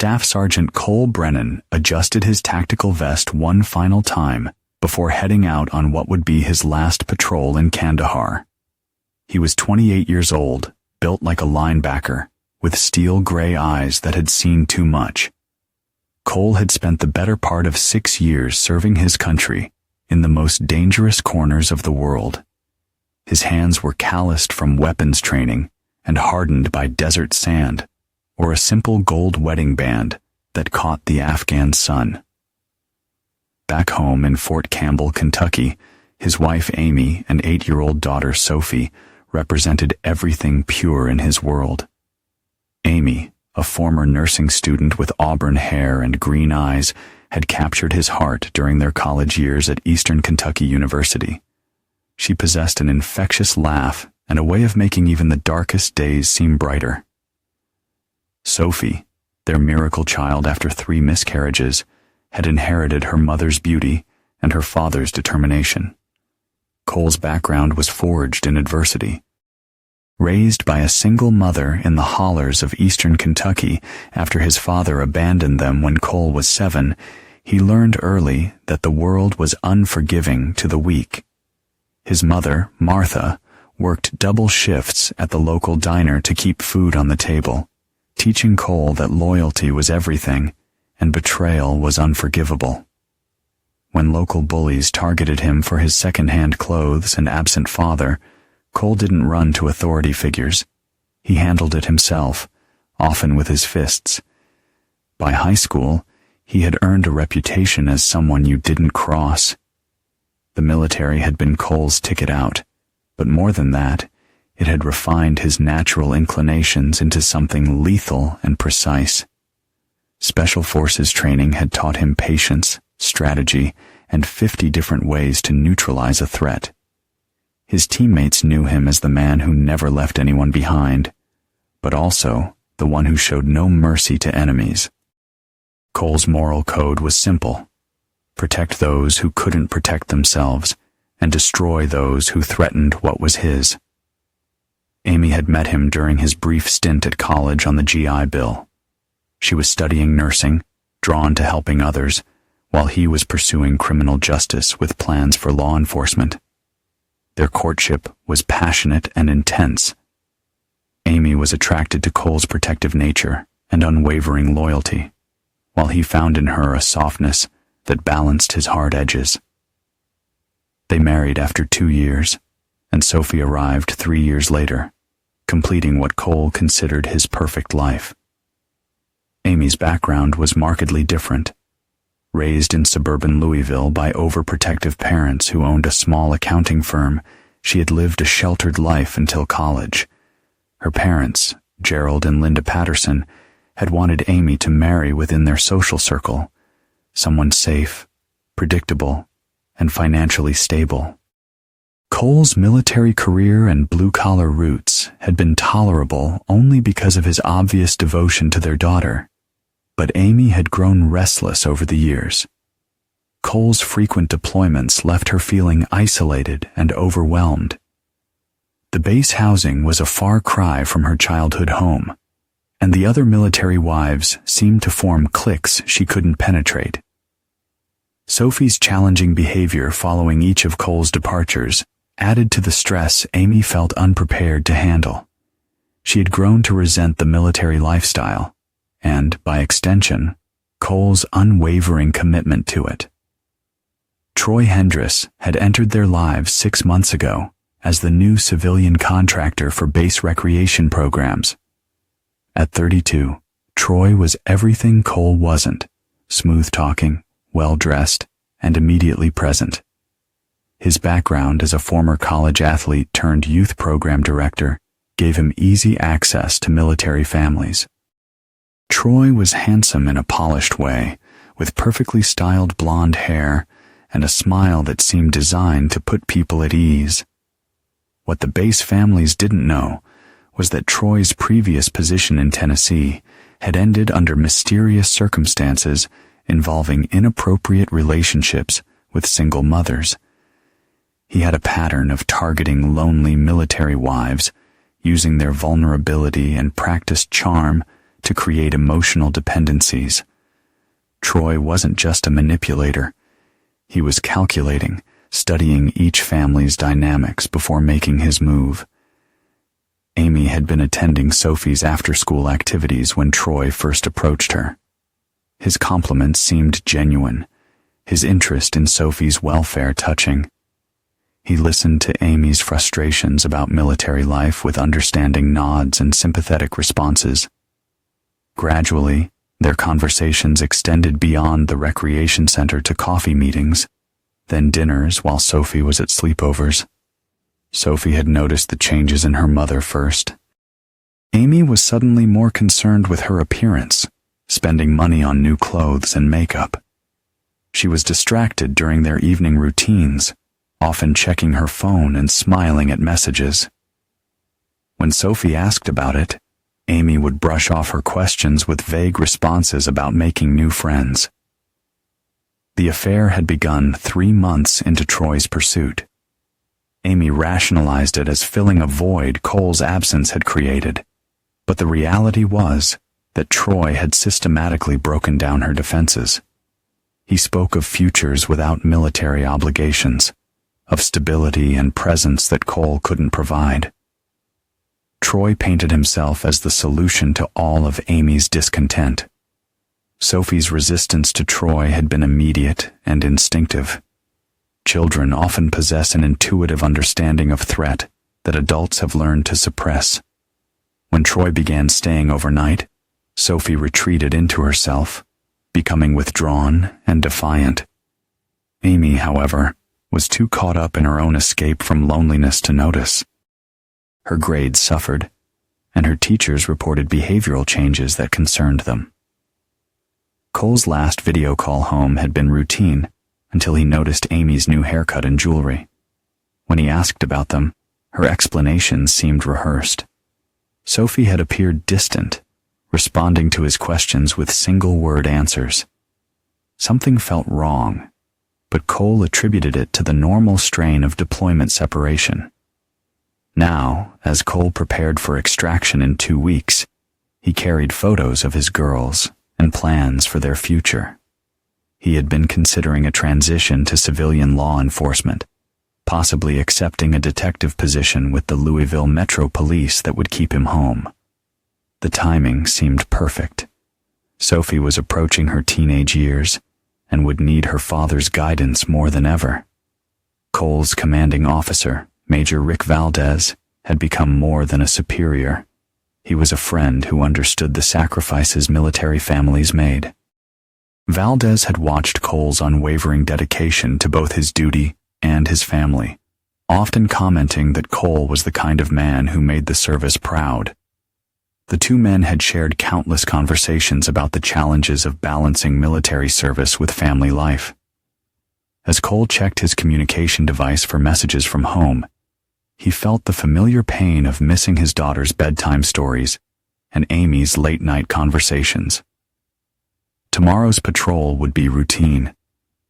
Staff Sergeant Cole Brennan adjusted his tactical vest one final time before heading out on what would be his last patrol in Kandahar. He was 28 years old, built like a linebacker, with steel gray eyes that had seen too much. Cole had spent the better part of 6 years serving his country in the most dangerous corners of the world. His hands were calloused from weapons training and hardened by desert sand or a simple gold wedding band that caught the Afghan sun. Back home in Fort Campbell, Kentucky, his wife Amy and 8-year-old daughter Sophie represented everything pure in his world. Amy, a former nursing student with auburn hair and green eyes, had captured his heart during their college years at Eastern Kentucky University. She possessed an infectious laugh and a way of making even the darkest days seem brighter. Sophie, their miracle child after 3 miscarriages, had inherited her mother's beauty and her father's determination. Cole's background was forged in adversity. Raised by a single mother in the hollers of Eastern Kentucky after his father abandoned them when Cole was 7, he learned early that the world was unforgiving to the weak. His mother, Martha, worked double shifts at the local diner to keep food on the table, teaching Cole that loyalty was everything and betrayal was unforgivable. When local bullies targeted him for his second-hand clothes and absent father, Cole didn't run to authority figures. He handled it himself, often with his fists. By high school, he had earned a reputation as someone you didn't cross. The military had been Cole's ticket out, but more than that, it had refined his natural inclinations into something lethal and precise. Special Forces training had taught him patience, strategy, and 50 different ways to neutralize a threat. His teammates knew him as the man who never left anyone behind, but also the one who showed no mercy to enemies. Cole's moral code was simple: protect those who couldn't protect themselves, and destroy those who threatened what was his. Amy had met him during his brief stint at college on the GI Bill. She was studying nursing, drawn to helping others, while he was pursuing criminal justice with plans for law enforcement. Their courtship was passionate and intense. Amy was attracted to Cole's protective nature and unwavering loyalty, while he found in her a softness that balanced his hard edges. They married after 2 years, and Sophie arrived 3 years later, completing what Cole considered his perfect life. Amy's background was markedly different. Raised in suburban Louisville by overprotective parents who owned a small accounting firm, she had lived a sheltered life until college. Her parents, Gerald and Linda Patterson, had wanted Amy to marry within their social circle, someone safe, predictable, and financially stable. Cole's military career and blue-collar roots had been tolerable only because of his obvious devotion to their daughter. But Amy had grown restless over the years. Cole's frequent deployments left her feeling isolated and overwhelmed. The base housing was a far cry from her childhood home, and the other military wives seemed to form cliques she couldn't penetrate. Sophie's challenging behavior following each of Cole's departures added to the stress Amy felt unprepared to handle. She had grown to resent the military lifestyle, and, by extension, Cole's unwavering commitment to it. Troy Hendress had entered their lives 6 months ago as the new civilian contractor for base recreation programs. At 32, Troy was everything Cole wasn't: smooth-talking, well-dressed, and immediately present. His background as a former college athlete turned youth program director gave him easy access to military families. Troy was handsome in a polished way, with perfectly styled blonde hair and a smile that seemed designed to put people at ease. What the base families didn't know was that Troy's previous position in Tennessee had ended under mysterious circumstances involving inappropriate relationships with single mothers. He had a pattern of targeting lonely military wives, using their vulnerability and practiced charm to create emotional dependencies. Troy wasn't just a manipulator. He was calculating, studying each family's dynamics before making his move. Amy had been attending Sophie's after-school activities when Troy first approached her. His compliments seemed genuine, his interest in Sophie's welfare touching. He listened to Amy's frustrations about military life with understanding nods and sympathetic responses. Gradually, their conversations extended beyond the recreation center to coffee meetings, then dinners while Sophie was at sleepovers. Sophie had noticed the changes in her mother first. Amy was suddenly more concerned with her appearance, spending money on new clothes and makeup. She was distracted during their evening routines, often checking her phone and smiling at messages. When Sophie asked about it, Amy would brush off her questions with vague responses about making new friends. The affair had begun 3 months into Troy's pursuit. Amy rationalized it as filling a void Cole's absence had created, but the reality was that Troy had systematically broken down her defenses. He spoke of futures without military obligations, of stability and presence that Cole couldn't provide. Troy painted himself as the solution to all of Amy's discontent. Sophie's resistance to Troy had been immediate and instinctive. Children often possess an intuitive understanding of threat that adults have learned to suppress. When Troy began staying overnight, Sophie retreated into herself, becoming withdrawn and defiant. Amy, however, was too caught up in her own escape from loneliness to notice. Her grades suffered, and her teachers reported behavioral changes that concerned them. Cole's last video call home had been routine until he noticed Amy's new haircut and jewelry. When he asked about them, her explanations seemed rehearsed. Sophie had appeared distant, responding to his questions with single-word answers. Something felt wrong, but Cole attributed it to the normal strain of deployment separation. Now, as Cole prepared for extraction in 2 weeks, he carried photos of his girls and plans for their future. He had been considering a transition to civilian law enforcement, possibly accepting a detective position with the Louisville Metro Police that would keep him home. The timing seemed perfect. Sophie was approaching her teenage years and would need her father's guidance more than ever. Cole's commanding officer, Major Rick Valdez, had become more than a superior. He was a friend who understood the sacrifices military families made. Valdez had watched Cole's unwavering dedication to both his duty and his family, often commenting that Cole was the kind of man who made the service proud. The two men had shared countless conversations about the challenges of balancing military service with family life. As Cole checked his communication device for messages from home, he felt the familiar pain of missing his daughter's bedtime stories and Amy's late-night conversations. Tomorrow's patrol would be routine,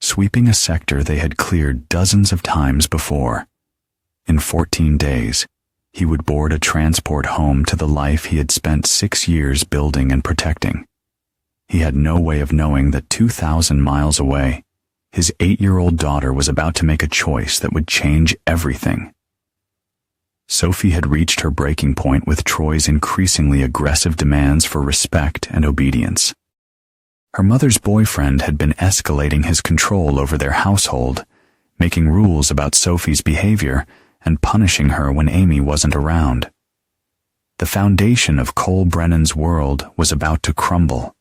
sweeping a sector they had cleared dozens of times before. In 14 days, he would board a transport home to the life he had spent 6 years building and protecting. He had no way of knowing that 2,000 miles away, his 8-year-old daughter was about to make a choice that would change everything. Sophie had reached her breaking point with Troy's increasingly aggressive demands for respect and obedience. Her mother's boyfriend had been escalating his control over their household, making rules about Sophie's behavior and punishing her when Amy wasn't around. The foundation of Cole Brennan's world was about to crumble.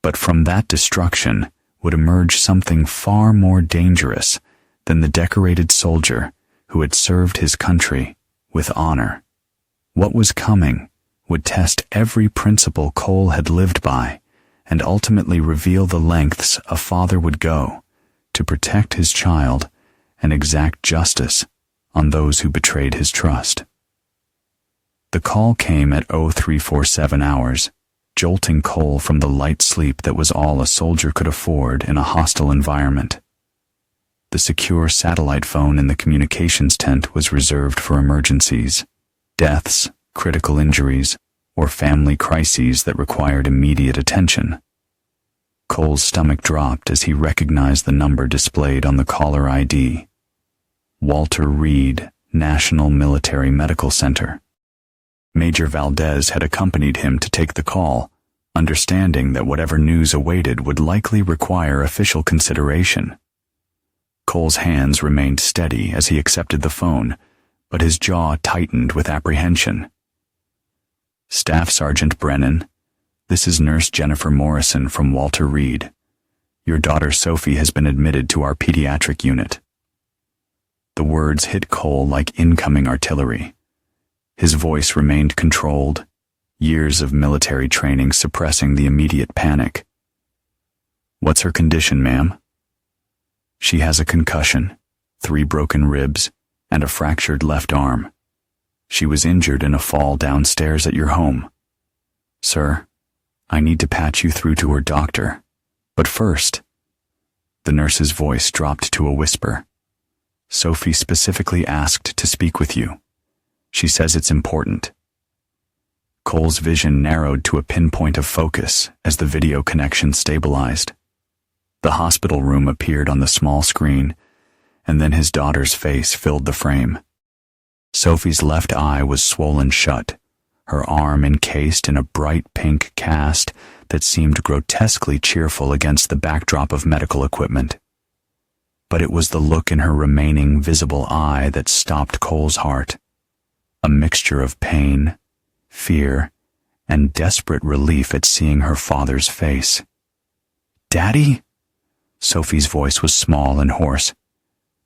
But from that destruction would emerge something far more dangerous than the decorated soldier who had served his country with honor. What was coming would test every principle Cole had lived by and ultimately reveal the lengths a father would go to protect his child and exact justice on those who betrayed his trust. The call came at 0347 hours, jolting Cole from the light sleep that was all a soldier could afford in a hostile environment. The secure satellite phone in the communications tent was reserved for emergencies, deaths, critical injuries, or family crises that required immediate attention. Cole's stomach dropped as he recognized the number displayed on the caller ID. Walter Reed, National Military Medical Center. Major Valdez had accompanied him to take the call, understanding that whatever news awaited would likely require official consideration. Cole's hands remained steady as he accepted the phone, but his jaw tightened with apprehension. Staff Sergeant Brennan, this is Nurse Jennifer Morrison from Walter Reed. Your daughter Sophie has been admitted to our pediatric unit. The words hit Cole like incoming artillery. His voice remained controlled, years of military training suppressing the immediate panic. What's her condition, ma'am? She has a concussion, 3 broken ribs, and a fractured left arm. She was injured in a fall downstairs at your home. Sir, I need to patch you through to her doctor. But first, the nurse's voice dropped to a whisper. Sophie specifically asked to speak with you. She says it's important. Cole's vision narrowed to a pinpoint of focus as the video connection stabilized. The hospital room appeared on the small screen, and then his daughter's face filled the frame. Sophie's left eye was swollen shut, her arm encased in a bright pink cast that seemed grotesquely cheerful against the backdrop of medical equipment. But it was the look in her remaining visible eye that stopped Cole's heart, a mixture of pain, fear, and desperate relief at seeing her father's face. Daddy? Sophie's voice was small and hoarse.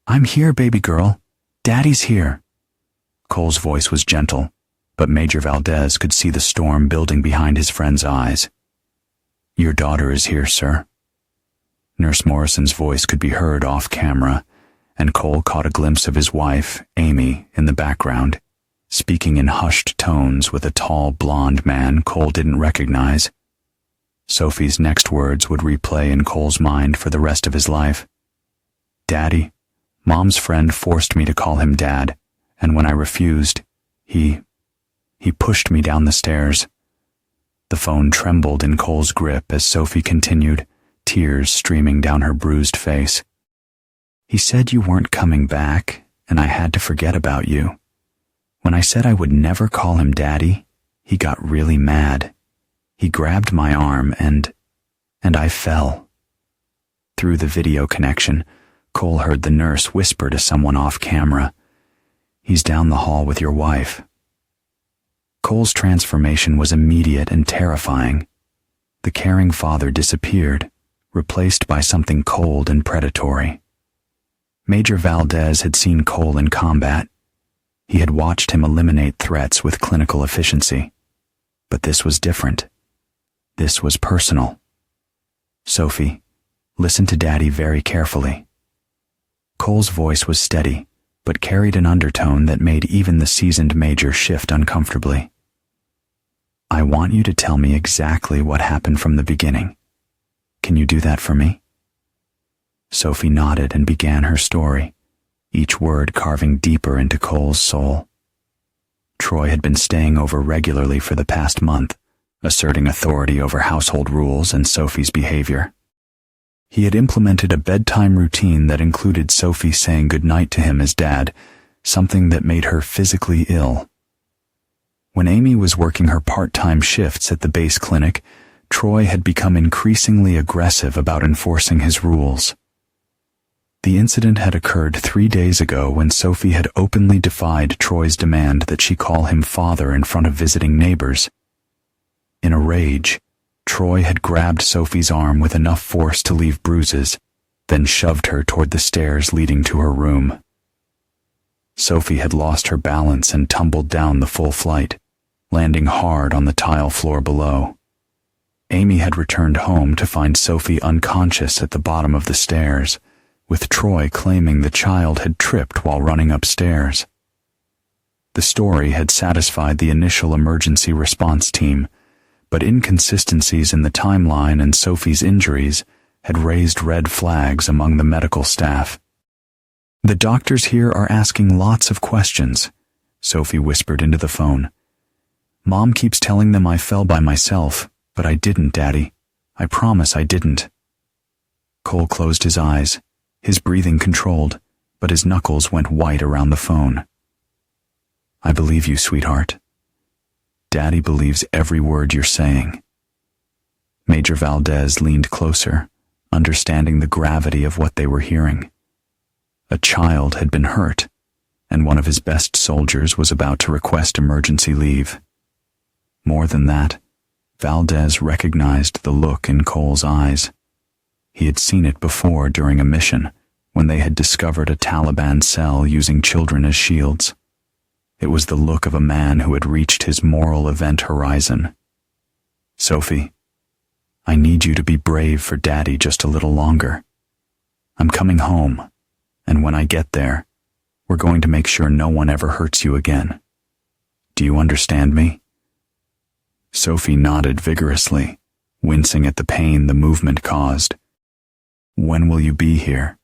I'm here, baby girl. Daddy's here. Cole's voice was gentle, but Major Valdez could see the storm building behind his friend's eyes. Your daughter is here, sir. Nurse Morrison's voice could be heard off camera, and Cole caught a glimpse of his wife, Amy, in the background, speaking in hushed tones with a tall blonde man Cole didn't recognize. Sophie's next words would replay in Cole's mind for the rest of his life. Daddy, Mom's friend forced me to call him Dad, and when I refused, he pushed me down the stairs. The phone trembled in Cole's grip as Sophie continued, tears streaming down her bruised face. He said you weren't coming back, and I had to forget about you. When I said I would never call him Daddy, he got really mad. He grabbed my arm and I fell. Through the video connection, Cole heard the nurse whisper to someone off camera, He's down the hall with your wife. Cole's transformation was immediate and terrifying. The caring father disappeared, replaced by something cold and predatory. Major Valdez had seen Cole in combat. He had watched him eliminate threats with clinical efficiency. But this was different. This was personal. Sophie, listen to Daddy very carefully. Cole's voice was steady, but carried an undertone that made even the seasoned Major shift uncomfortably. I want you to tell me exactly what happened from the beginning. Can you do that for me? Sophie nodded and began her story, each word carving deeper into Cole's soul. Troy had been staying over regularly for the past month, asserting authority over household rules and Sophie's behavior. He had implemented a bedtime routine that included Sophie saying goodnight to him as Dad, something that made her physically ill. When Amy was working her part-time shifts at the base clinic, Troy had become increasingly aggressive about enforcing his rules. The incident had occurred 3 days ago when Sophie had openly defied Troy's demand that she call him father in front of visiting neighbors. In a rage, Troy had grabbed Sophie's arm with enough force to leave bruises, then shoved her toward the stairs leading to her room. Sophie had lost her balance and tumbled down the full flight, landing hard on the tile floor below. Amy had returned home to find Sophie unconscious at the bottom of the stairs, with Troy claiming the child had tripped while running upstairs. The story had satisfied the initial emergency response team, but inconsistencies in the timeline and Sophie's injuries had raised red flags among the medical staff. The doctors here are asking lots of questions, Sophie whispered into the phone. Mom keeps telling them I fell by myself, but I didn't, Daddy. I promise I didn't. Cole closed his eyes, his breathing controlled, but his knuckles went white around the phone. I believe you, sweetheart. Daddy believes every word you're saying. Major Valdez leaned closer, understanding the gravity of what they were hearing. A child had been hurt, and one of his best soldiers was about to request emergency leave. More than that, Valdez recognized the look in Cole's eyes. He had seen it before during a mission, when they had discovered a Taliban cell using children as shields. It was the look of a man who had reached his moral event horizon. Sophie, I need you to be brave for Daddy just a little longer. I'm coming home, and when I get there, we're going to make sure no one ever hurts you again. Do you understand me? Sophie nodded vigorously, wincing at the pain the movement caused. When will you be here?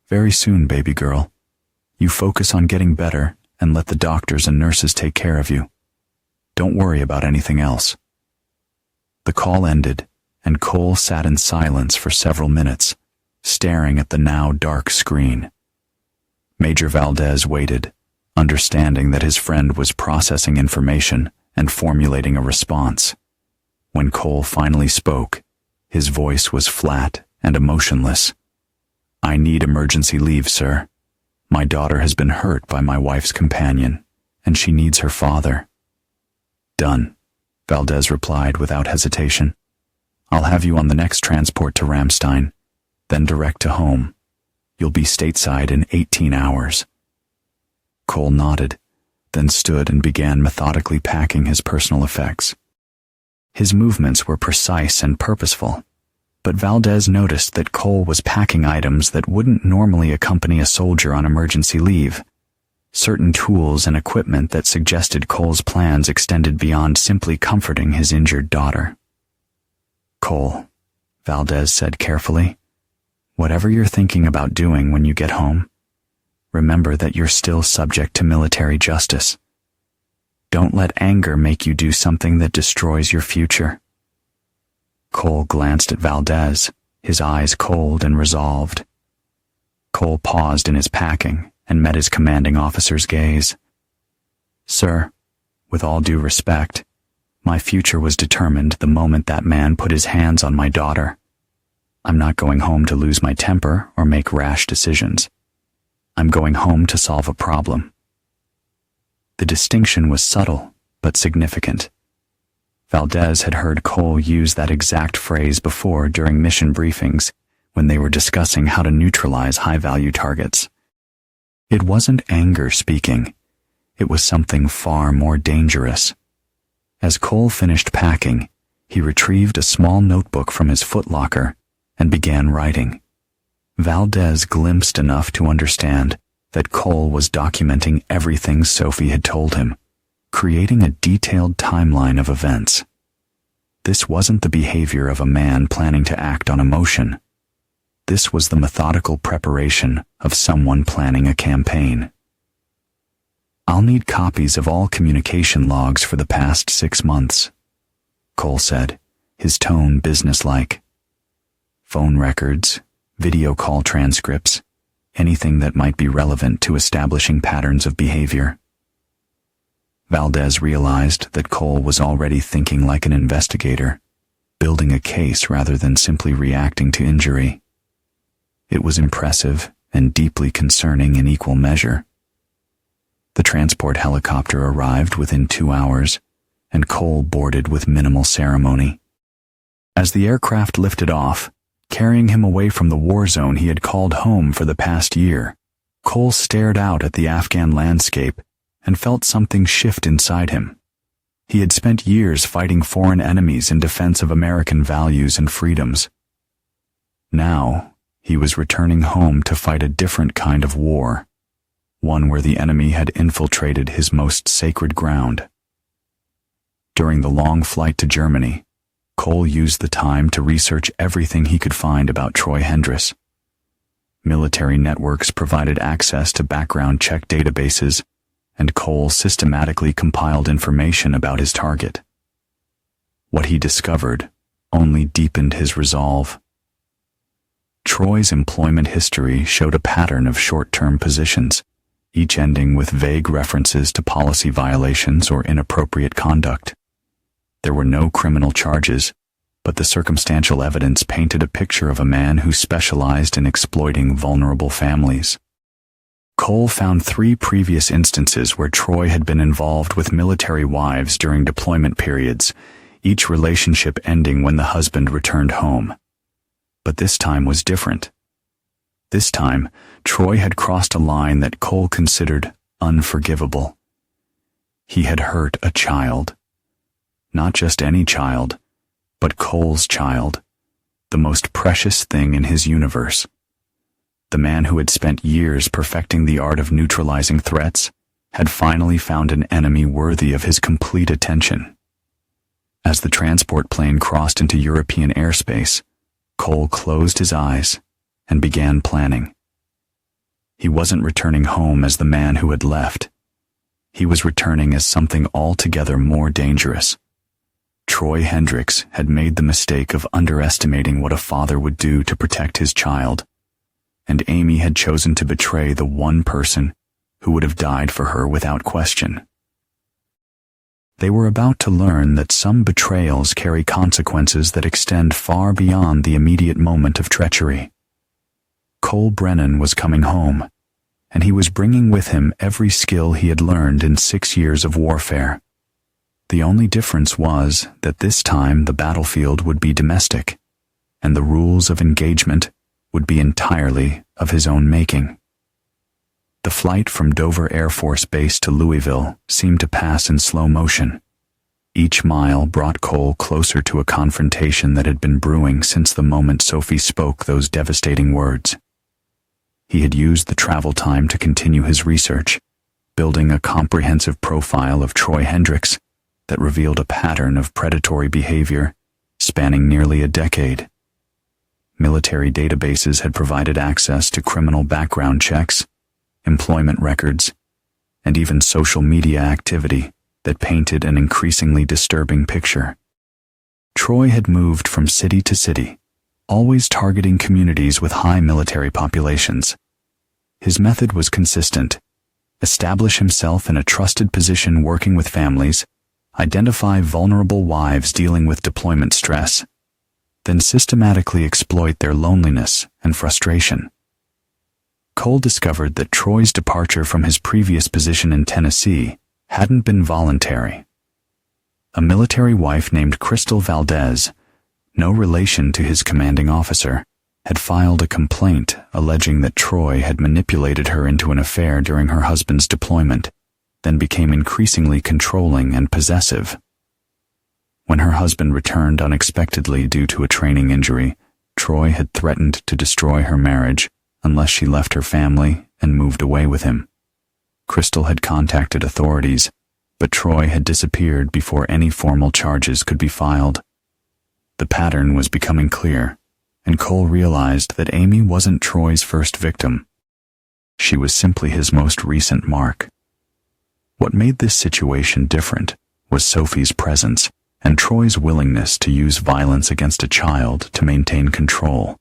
Very soon, baby girl. You focus on getting better and let the doctors and nurses take care of you. Don't worry about anything else. The call ended, and Cole sat in silence for several minutes, staring at the now dark screen. Major Valdez waited, understanding that his friend was processing information and formulating a response. When Cole finally spoke, his voice was flat and emotionless. I need emergency leave, sir. My daughter has been hurt by my wife's companion, and she needs her father. Done, Valdez replied without hesitation. I'll have you on the next transport to Ramstein, then direct to home. You'll be stateside in 18 hours. Cole nodded, then stood and began methodically packing his personal effects. His movements were precise and purposeful, but Valdez noticed that Cole was packing items that wouldn't normally accompany a soldier on emergency leave. Certain tools and equipment that suggested Cole's plans extended beyond simply comforting his injured daughter. Cole, Valdez said carefully, whatever you're thinking about doing when you get home, remember that you're still subject to military justice. Don't let anger make you do something that destroys your future. Cole glanced at Valdez, his eyes cold and resolved. Cole paused in his packing and met his commanding officer's gaze. Sir, with all due respect, my future was determined the moment that man put his hands on my daughter. I'm not going home to lose my temper or make rash decisions. I'm going home to solve a problem. The distinction was subtle, but significant. Valdez had heard Cole use that exact phrase before during mission briefings when they were discussing how to neutralize high-value targets. It wasn't anger speaking. It was something far more dangerous. As Cole finished packing, he retrieved a small notebook from his footlocker and began writing. Valdez glimpsed enough to understand that Cole was documenting everything Sophie had told him, creating a detailed timeline of events. This wasn't the behavior of a man planning to act on emotion. This was the methodical preparation of someone planning a campaign. I'll need copies of all communication logs for the past 6 months, Cole said, his tone businesslike. Phone records, video call transcripts, anything that might be relevant to establishing patterns of behavior. Valdez realized that Cole was already thinking like an investigator, building a case rather than simply reacting to injury. It was impressive and deeply concerning in equal measure. The transport helicopter arrived within 2 hours, and Cole boarded with minimal ceremony. As the aircraft lifted off, carrying him away from the war zone he had called home for the past year, Cole stared out at the Afghan landscape and felt something shift inside him. He had spent years fighting foreign enemies in defense of American values and freedoms. Now, he was returning home to fight a different kind of war, one where the enemy had infiltrated his most sacred ground. During the long flight to Germany, Cole used the time to research everything he could find about Troy Hendress. Military networks provided access to background check databases, and Cole systematically compiled information about his target. What he discovered only deepened his resolve. Troy's employment history showed a pattern of short-term positions, each ending with vague references to policy violations or inappropriate conduct. There were no criminal charges, but the circumstantial evidence painted a picture of a man who specialized in exploiting vulnerable families. Cole found 3 previous instances where Troy had been involved with military wives during deployment periods, each relationship ending when the husband returned home. But this time was different. This time, Troy had crossed a line that Cole considered unforgivable. He had hurt a child. Not just any child, but Cole's child, the most precious thing in his universe. The man who had spent years perfecting the art of neutralizing threats had finally found an enemy worthy of his complete attention. As the transport plane crossed into European airspace, Cole closed his eyes and began planning. He wasn't returning home as the man who had left. He was returning as something altogether more dangerous. Troy Hendricks had made the mistake of underestimating what a father would do to protect his child, and Amy had chosen to betray the one person who would have died for her without question. They were about to learn that some betrayals carry consequences that extend far beyond the immediate moment of treachery. Cole Brennan was coming home, and he was bringing with him every skill he had learned in 6 years of warfare. The only difference was that this time the battlefield would be domestic, and the rules of engagement would be entirely of his own making. The flight from Dover Air Force Base to Louisville seemed to pass in slow motion. Each mile brought Cole closer to a confrontation that had been brewing since the moment Sophie spoke those devastating words. He had used the travel time to continue his research, building a comprehensive profile of Troy Hendricks that revealed a pattern of predatory behavior spanning nearly a decade. Military databases had provided access to criminal background checks, employment records, and even social media activity that painted an increasingly disturbing picture. Troy had moved from city to city, always targeting communities with high military populations. His method was consistent: establish himself in a trusted position working with families, identify vulnerable wives dealing with deployment stress, then systematically exploit their loneliness and frustration. Cole discovered that Troy's departure from his previous position in Tennessee hadn't been voluntary. A military wife named Crystal Valdez, no relation to his commanding officer, had filed a complaint alleging that Troy had manipulated her into an affair during her husband's deployment, then became increasingly controlling and possessive. When her husband returned unexpectedly due to a training injury, Troy had threatened to destroy her marriage unless she left her family and moved away with him. Crystal had contacted authorities, but Troy had disappeared before any formal charges could be filed. The pattern was becoming clear, and Cole realized that Amy wasn't Troy's first victim. She was simply his most recent mark. What made this situation different was Sophie's presence and Troy's willingness to use violence against a child to maintain control.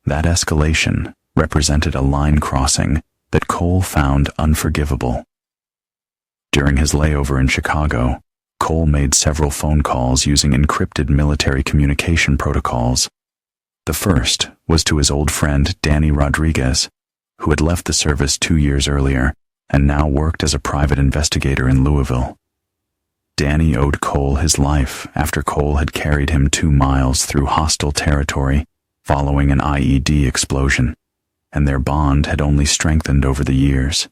That escalation represented a line crossing that Cole found unforgivable. During his layover in Chicago, Cole made several phone calls using encrypted military communication protocols. The first was to his old friend Danny Rodriguez, who had left the service 2 years earlier and now worked as a private investigator in Louisville. Danny owed Cole his life after Cole had carried him 2 miles through hostile territory following an IED explosion, and their bond had only strengthened over the years.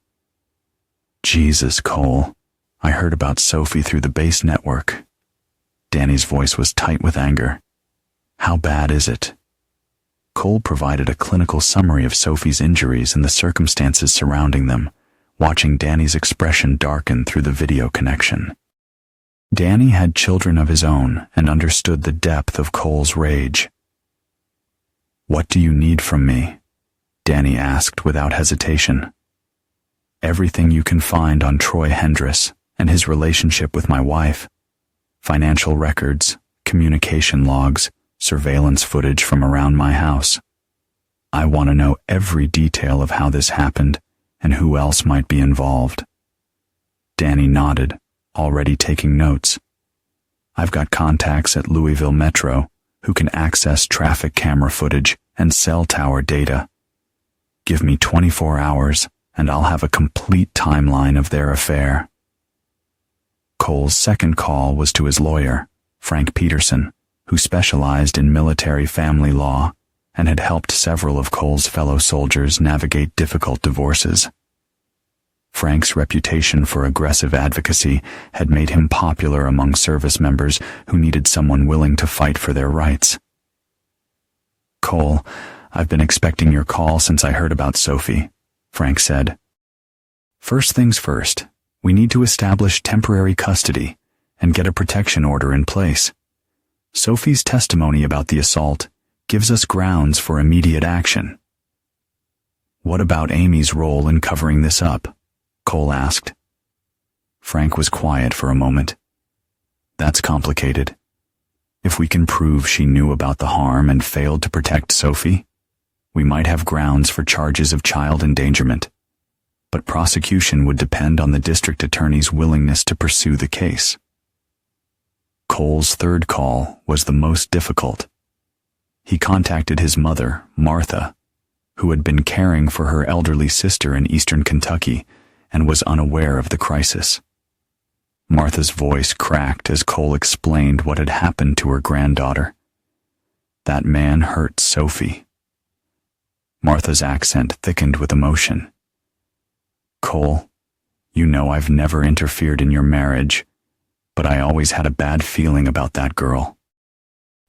"Jesus, Cole, I heard about Sophie through the base network." Danny's voice was tight with anger. "How bad is it?" Cole provided a clinical summary of Sophie's injuries and the circumstances surrounding them, watching Danny's expression darken through the video connection. Danny had children of his own and understood the depth of Cole's rage. "What do you need from me?" Danny asked without hesitation. Everything you can find on Troy Hendress and his relationship with my wife. Financial records, communication logs, surveillance footage from around my house. I want to know every detail of how this happened and who else might be involved." Danny nodded, already taking notes. "I've got contacts at Louisville Metro who can access traffic camera footage and cell tower data. Give me 24 hours and I'll have a complete timeline of their affair." Cole's second call was to his lawyer, Frank Peterson, who specialized in military family law and had helped several of Cole's fellow soldiers navigate difficult divorces. Frank's reputation for aggressive advocacy had made him popular among service members who needed someone willing to fight for their rights. "Cole, I've been expecting your call since I heard about Sophie," Frank said. "First things first, we need to establish temporary custody and get a protection order in place. Sophie's testimony about the assault gives us grounds for immediate action." "What about Amy's role in covering this up?" Cole asked. Frank was quiet for a moment. "That's complicated. If we can prove she knew about the harm and failed to protect Sophie, we might have grounds for charges of child endangerment. But prosecution would depend on the district attorney's willingness to pursue the case." Cole's third call was the most difficult. He contacted his mother, Martha, who had been caring for her elderly sister in eastern Kentucky and was unaware of the crisis. Martha's voice cracked as Cole explained what had happened to her granddaughter. "That man hurt Sophie." Martha's accent thickened with emotion. "Cole, you know I've never interfered in your marriage, but I always had a bad feeling about that girl.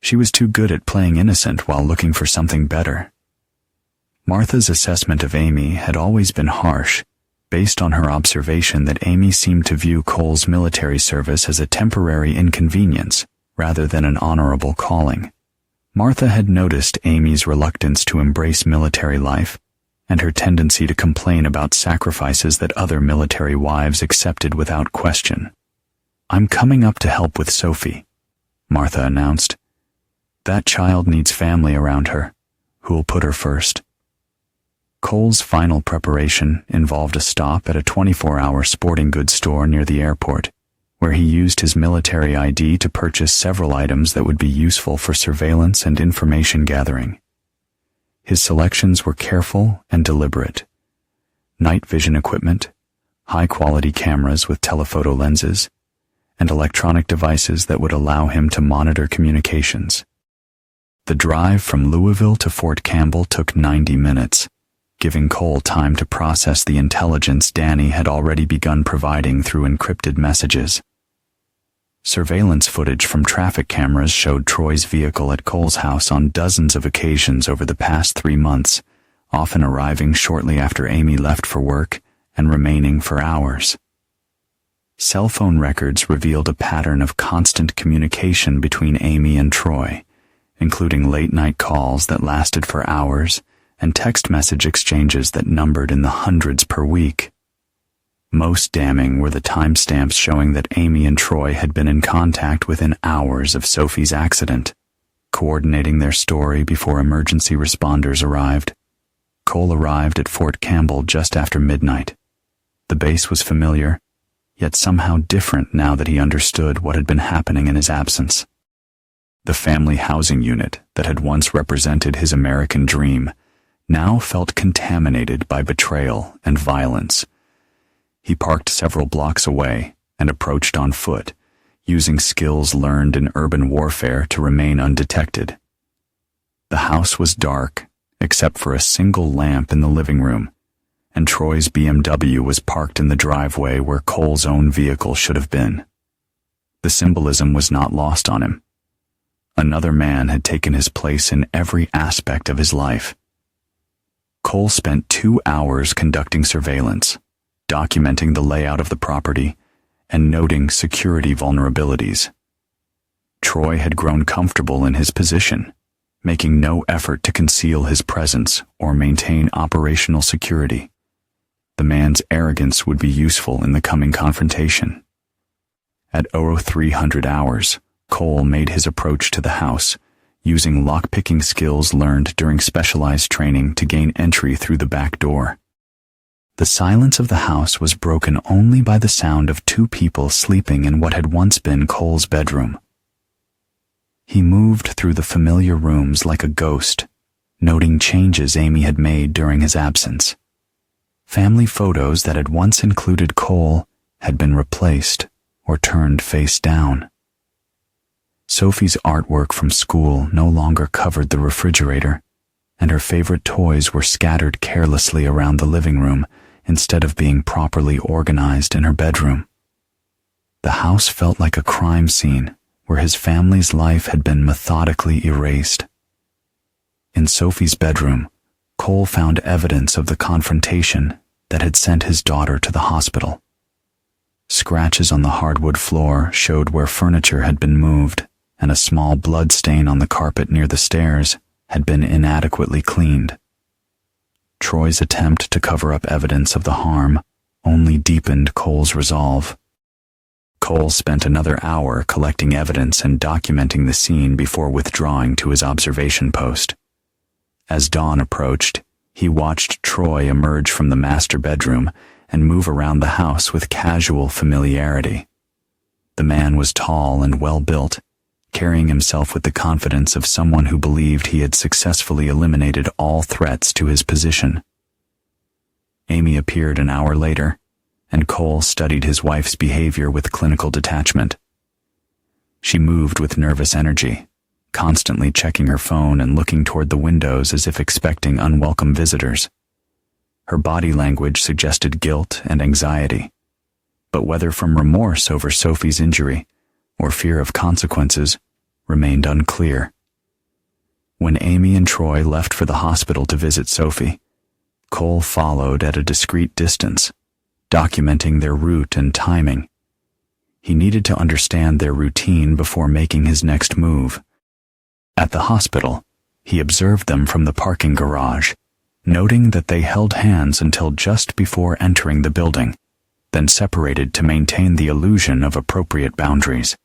She was too good at playing innocent while looking for something better." Martha's assessment of Amy had always been harsh, based on her observation that Amy seemed to view Cole's military service as a temporary inconvenience rather than an honorable calling. Martha had noticed Amy's reluctance to embrace military life and her tendency to complain about sacrifices that other military wives accepted without question. "I'm coming up to help with Sophie," Martha announced. "That child needs family around her. Who'll put her first?" Cole's final preparation involved a stop at a 24-hour sporting goods store near the airport, where he used his military ID to purchase several items that would be useful for surveillance and information gathering. His selections were careful and deliberate. Night vision equipment, high-quality cameras with telephoto lenses, and electronic devices that would allow him to monitor communications. The drive from Louisville to Fort Campbell took 90 minutes, giving Cole time to process the intelligence Danny had already begun providing through encrypted messages. Surveillance footage from traffic cameras showed Troy's vehicle at Cole's house on dozens of occasions over the past 3 months, often arriving shortly after Amy left for work and remaining for hours. Cell phone records revealed a pattern of constant communication between Amy and Troy, including late-night calls that lasted for hours and text message exchanges that numbered in the hundreds per week. Most damning were the timestamps showing that Amy and Troy had been in contact within hours of Sophie's accident, coordinating their story before emergency responders arrived. Cole arrived at Fort Campbell just after midnight. The base was familiar, yet somehow different now that he understood what had been happening in his absence. The family housing unit that had once represented his American dream now felt contaminated by betrayal and violence. He parked several blocks away and approached on foot, using skills learned in urban warfare to remain undetected. The house was dark, except for a single lamp in the living room, and Troy's BMW was parked in the driveway where Cole's own vehicle should have been. The symbolism was not lost on him. Another man had taken his place in every aspect of his life. Cole spent 2 hours conducting surveillance, documenting the layout of the property, and noting security vulnerabilities. Troy had grown comfortable in his position, making no effort to conceal his presence or maintain operational security. The man's arrogance would be useful in the coming confrontation. At 0300 hours, Cole made his approach to the house, using lockpicking skills learned during specialized training to gain entry through the back door. The silence of the house was broken only by the sound of two people sleeping in what had once been Cole's bedroom. He moved through the familiar rooms like a ghost, noting changes Amy had made during his absence. Family photos that had once included Cole had been replaced or turned face down. Sophie's artwork from school no longer covered the refrigerator, and her favorite toys were scattered carelessly around the living room instead of being properly organized in her bedroom. The house felt like a crime scene where his family's life had been methodically erased. In Sophie's bedroom, Cole found evidence of the confrontation that had sent his daughter to the hospital. Scratches on the hardwood floor showed where furniture had been moved, and a small blood stain on the carpet near the stairs had been inadequately cleaned. Troy's attempt to cover up evidence of the harm only deepened Cole's resolve. Cole spent another hour collecting evidence and documenting the scene before withdrawing to his observation post. As dawn approached, he watched Troy emerge from the master bedroom and move around the house with casual familiarity. The man was tall and well-built, carrying himself with the confidence of someone who believed he had successfully eliminated all threats to his position. Amy appeared an hour later, and Cole studied his wife's behavior with clinical detachment. She moved with nervous energy, constantly checking her phone and looking toward the windows as if expecting unwelcome visitors. Her body language suggested guilt and anxiety, but whether from remorse over Sophie's injury or fear of consequences remained unclear. When Amy and Troy left for the hospital to visit Sophie, Cole followed at a discreet distance, documenting their route and timing. He needed to understand their routine before making his next move. At the hospital, he observed them from the parking garage, noting that they held hands until just before entering the building, then separated to maintain the illusion of appropriate boundaries.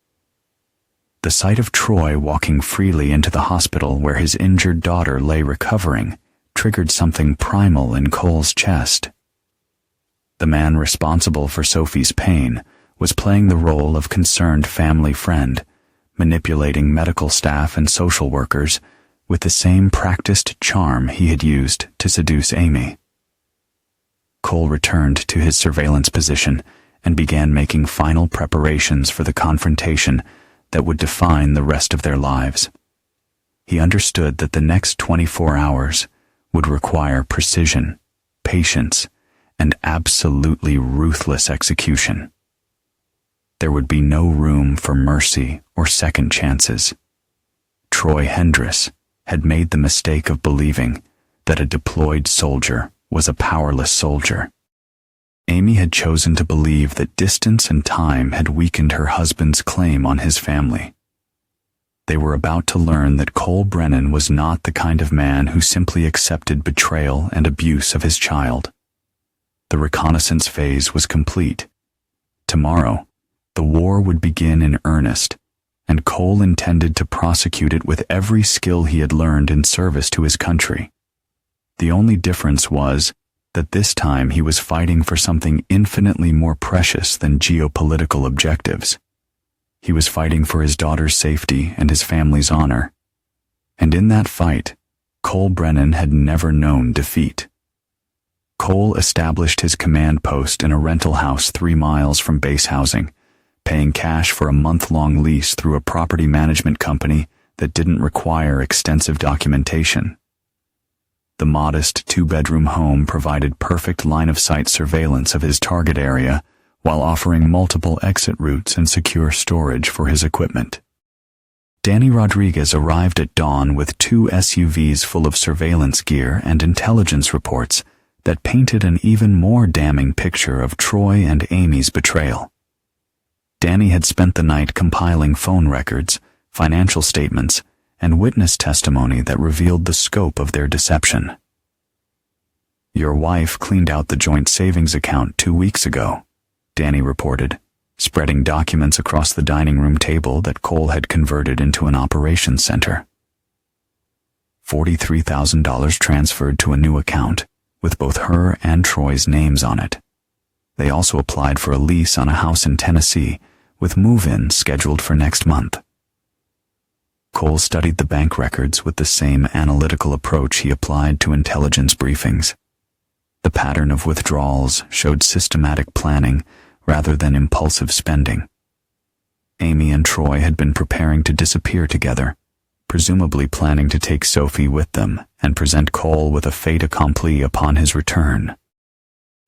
The sight of Troy walking freely into the hospital where his injured daughter lay recovering triggered something primal in Cole's chest. The man responsible for Sophie's pain was playing the role of concerned family friend, manipulating medical staff and social workers with the same practiced charm he had used to seduce Amy. Cole returned to his surveillance position and began making final preparations for the confrontation that would define the rest of their lives. He understood that the next 24 hours would require precision, patience, and absolutely ruthless execution. There would be no room for mercy or second chances. Troy Hendress had made the mistake of believing that a deployed soldier was a powerless soldier. Amy had chosen to believe that distance and time had weakened her husband's claim on his family. They were about to learn that Cole Brennan was not the kind of man who simply accepted betrayal and abuse of his child. The reconnaissance phase was complete. Tomorrow, the war would begin in earnest, and Cole intended to prosecute it with every skill he had learned in service to his country. The only difference was that this time he was fighting for something infinitely more precious than geopolitical objectives. He was fighting for his daughter's safety and his family's honor. And in that fight, Cole Brennan had never known defeat. Cole established his command post in a rental house 3 miles from base housing, paying cash for a month-long lease through a property management company that didn't require extensive documentation. The modest 2-bedroom home provided perfect line-of-sight surveillance of his target area while offering multiple exit routes and secure storage for his equipment. Danny Rodriguez arrived at dawn with 2 SUVs full of surveillance gear and intelligence reports that painted an even more damning picture of Troy and Amy's betrayal. Danny had spent the night compiling phone records, financial statements, and witness testimony that revealed the scope of their deception. Your wife cleaned out the joint savings account 2 weeks ago, Danny reported, spreading documents across the dining room table that Cole had converted into an operations center. $43,000 transferred to a new account, with both her and Troy's names on it. They also applied for a lease on a house in Tennessee, with move-in scheduled for next month. Cole studied the bank records with the same analytical approach he applied to intelligence briefings. The pattern of withdrawals showed systematic planning rather than impulsive spending. Amy and Troy had been preparing to disappear together, presumably planning to take Sophie with them and present Cole with a fait accompli upon his return.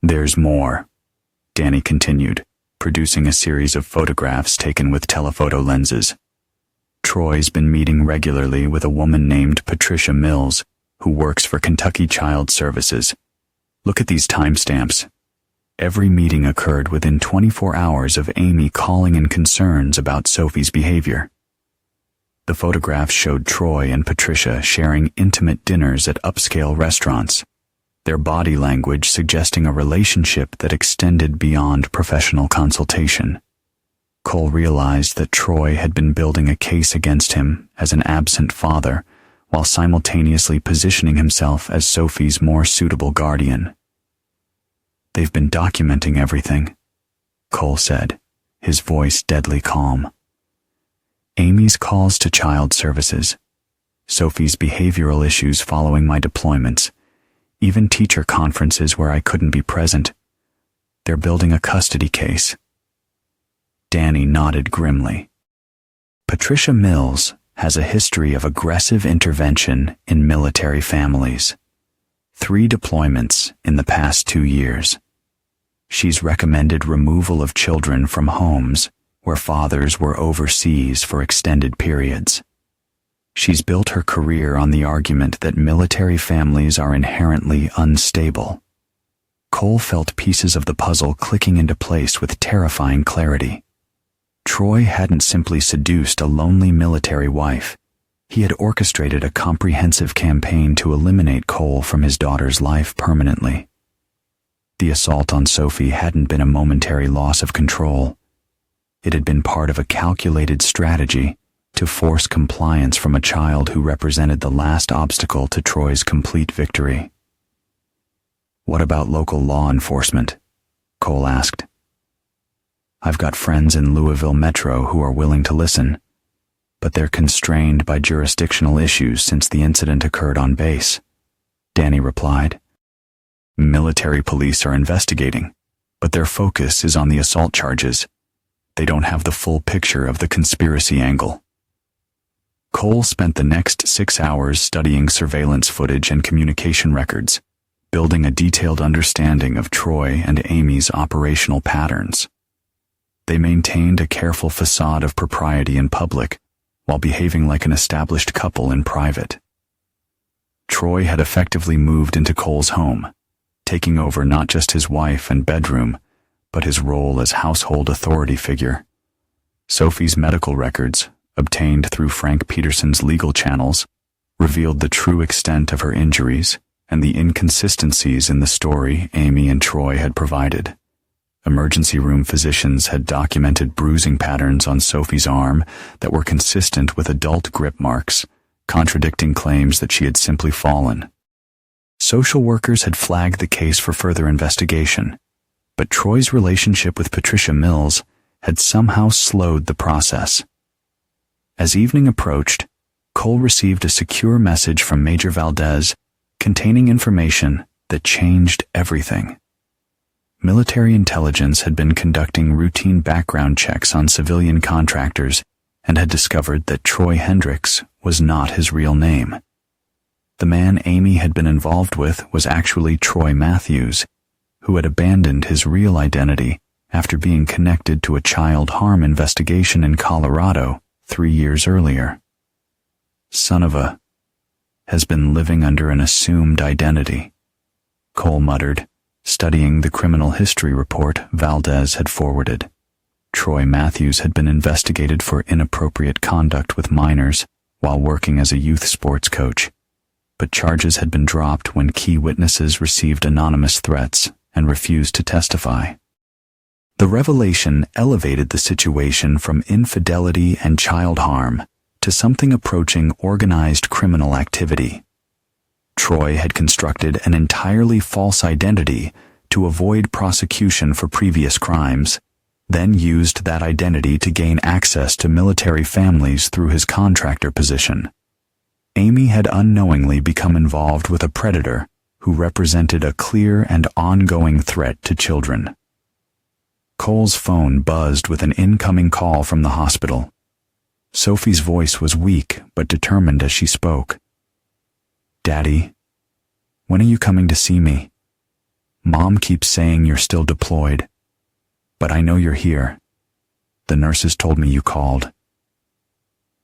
There's more, Danny continued, producing a series of photographs taken with telephoto lenses. Troy's been meeting regularly with a woman named Patricia Mills, who works for Kentucky Child Services. Look at these timestamps. Every meeting occurred within 24 hours of Amy calling in concerns about Sophie's behavior. The photographs showed Troy and Patricia sharing intimate dinners at upscale restaurants, their body language suggesting a relationship that extended beyond professional consultation. Cole realized that Troy had been building a case against him as an absent father, while simultaneously positioning himself as Sophie's more suitable guardian. They've been documenting everything, Cole said, his voice deadly calm. Amy's calls to child services, Sophie's behavioral issues following my deployments, even teacher conferences where I couldn't be present. They're building a custody case. Danny nodded grimly. Patricia Mills has a history of aggressive intervention in military families. 3 deployments in the past 2 years. She's recommended removal of children from homes where fathers were overseas for extended periods. She's built her career on the argument that military families are inherently unstable. Cole felt pieces of the puzzle clicking into place with terrifying clarity. Troy hadn't simply seduced a lonely military wife. He had orchestrated a comprehensive campaign to eliminate Cole from his daughter's life permanently. The assault on Sophie hadn't been a momentary loss of control. It had been part of a calculated strategy to force compliance from a child who represented the last obstacle to Troy's complete victory. What about local law enforcement? Cole asked. I've got friends in Louisville Metro who are willing to listen, but they're constrained by jurisdictional issues since the incident occurred on base, Danny replied. Military police are investigating, but their focus is on the assault charges. They don't have the full picture of the conspiracy angle. Cole spent the next 6 hours studying surveillance footage and communication records, building a detailed understanding of Troy and Amy's operational patterns. They maintained a careful facade of propriety in public, while behaving like an established couple in private. Troy had effectively moved into Cole's home, taking over not just his wife and bedroom, but his role as household authority figure. Sophie's medical records, obtained through Frank Peterson's legal channels, revealed the true extent of her injuries and the inconsistencies in the story Amy and Troy had provided. Emergency room physicians had documented bruising patterns on Sophie's arm that were consistent with adult grip marks, contradicting claims that she had simply fallen. Social workers had flagged the case for further investigation, but Troy's relationship with Patricia Mills had somehow slowed the process. As evening approached, Cole received a secure message from Major Valdez containing information that changed everything. Military intelligence had been conducting routine background checks on civilian contractors and had discovered that Troy Hendricks was not his real name. The man Amy had been involved with was actually Troy Matthews, who had abandoned his real identity after being connected to a child harm investigation in Colorado 3 years earlier. Son of a has been living under an assumed identity, Cole muttered, studying the criminal history report Valdez had forwarded. Troy Matthews had been investigated for inappropriate conduct with minors while working as a youth sports coach. but charges had been dropped when key witnesses received anonymous threats and refused to testify. The revelation elevated the situation from infidelity and child harm to something approaching organized criminal activity. Troy had constructed an entirely false identity to avoid prosecution for previous crimes, then used that identity to gain access to military families through his contractor position. Amy had unknowingly become involved with a predator who represented a clear and ongoing threat to children. Cole's phone buzzed with an incoming call from the hospital. Sophie's voice was weak but determined as she spoke. "Daddy, when are you coming to see me? Mom keeps saying you're still deployed, but I know you're here. The nurses told me you called."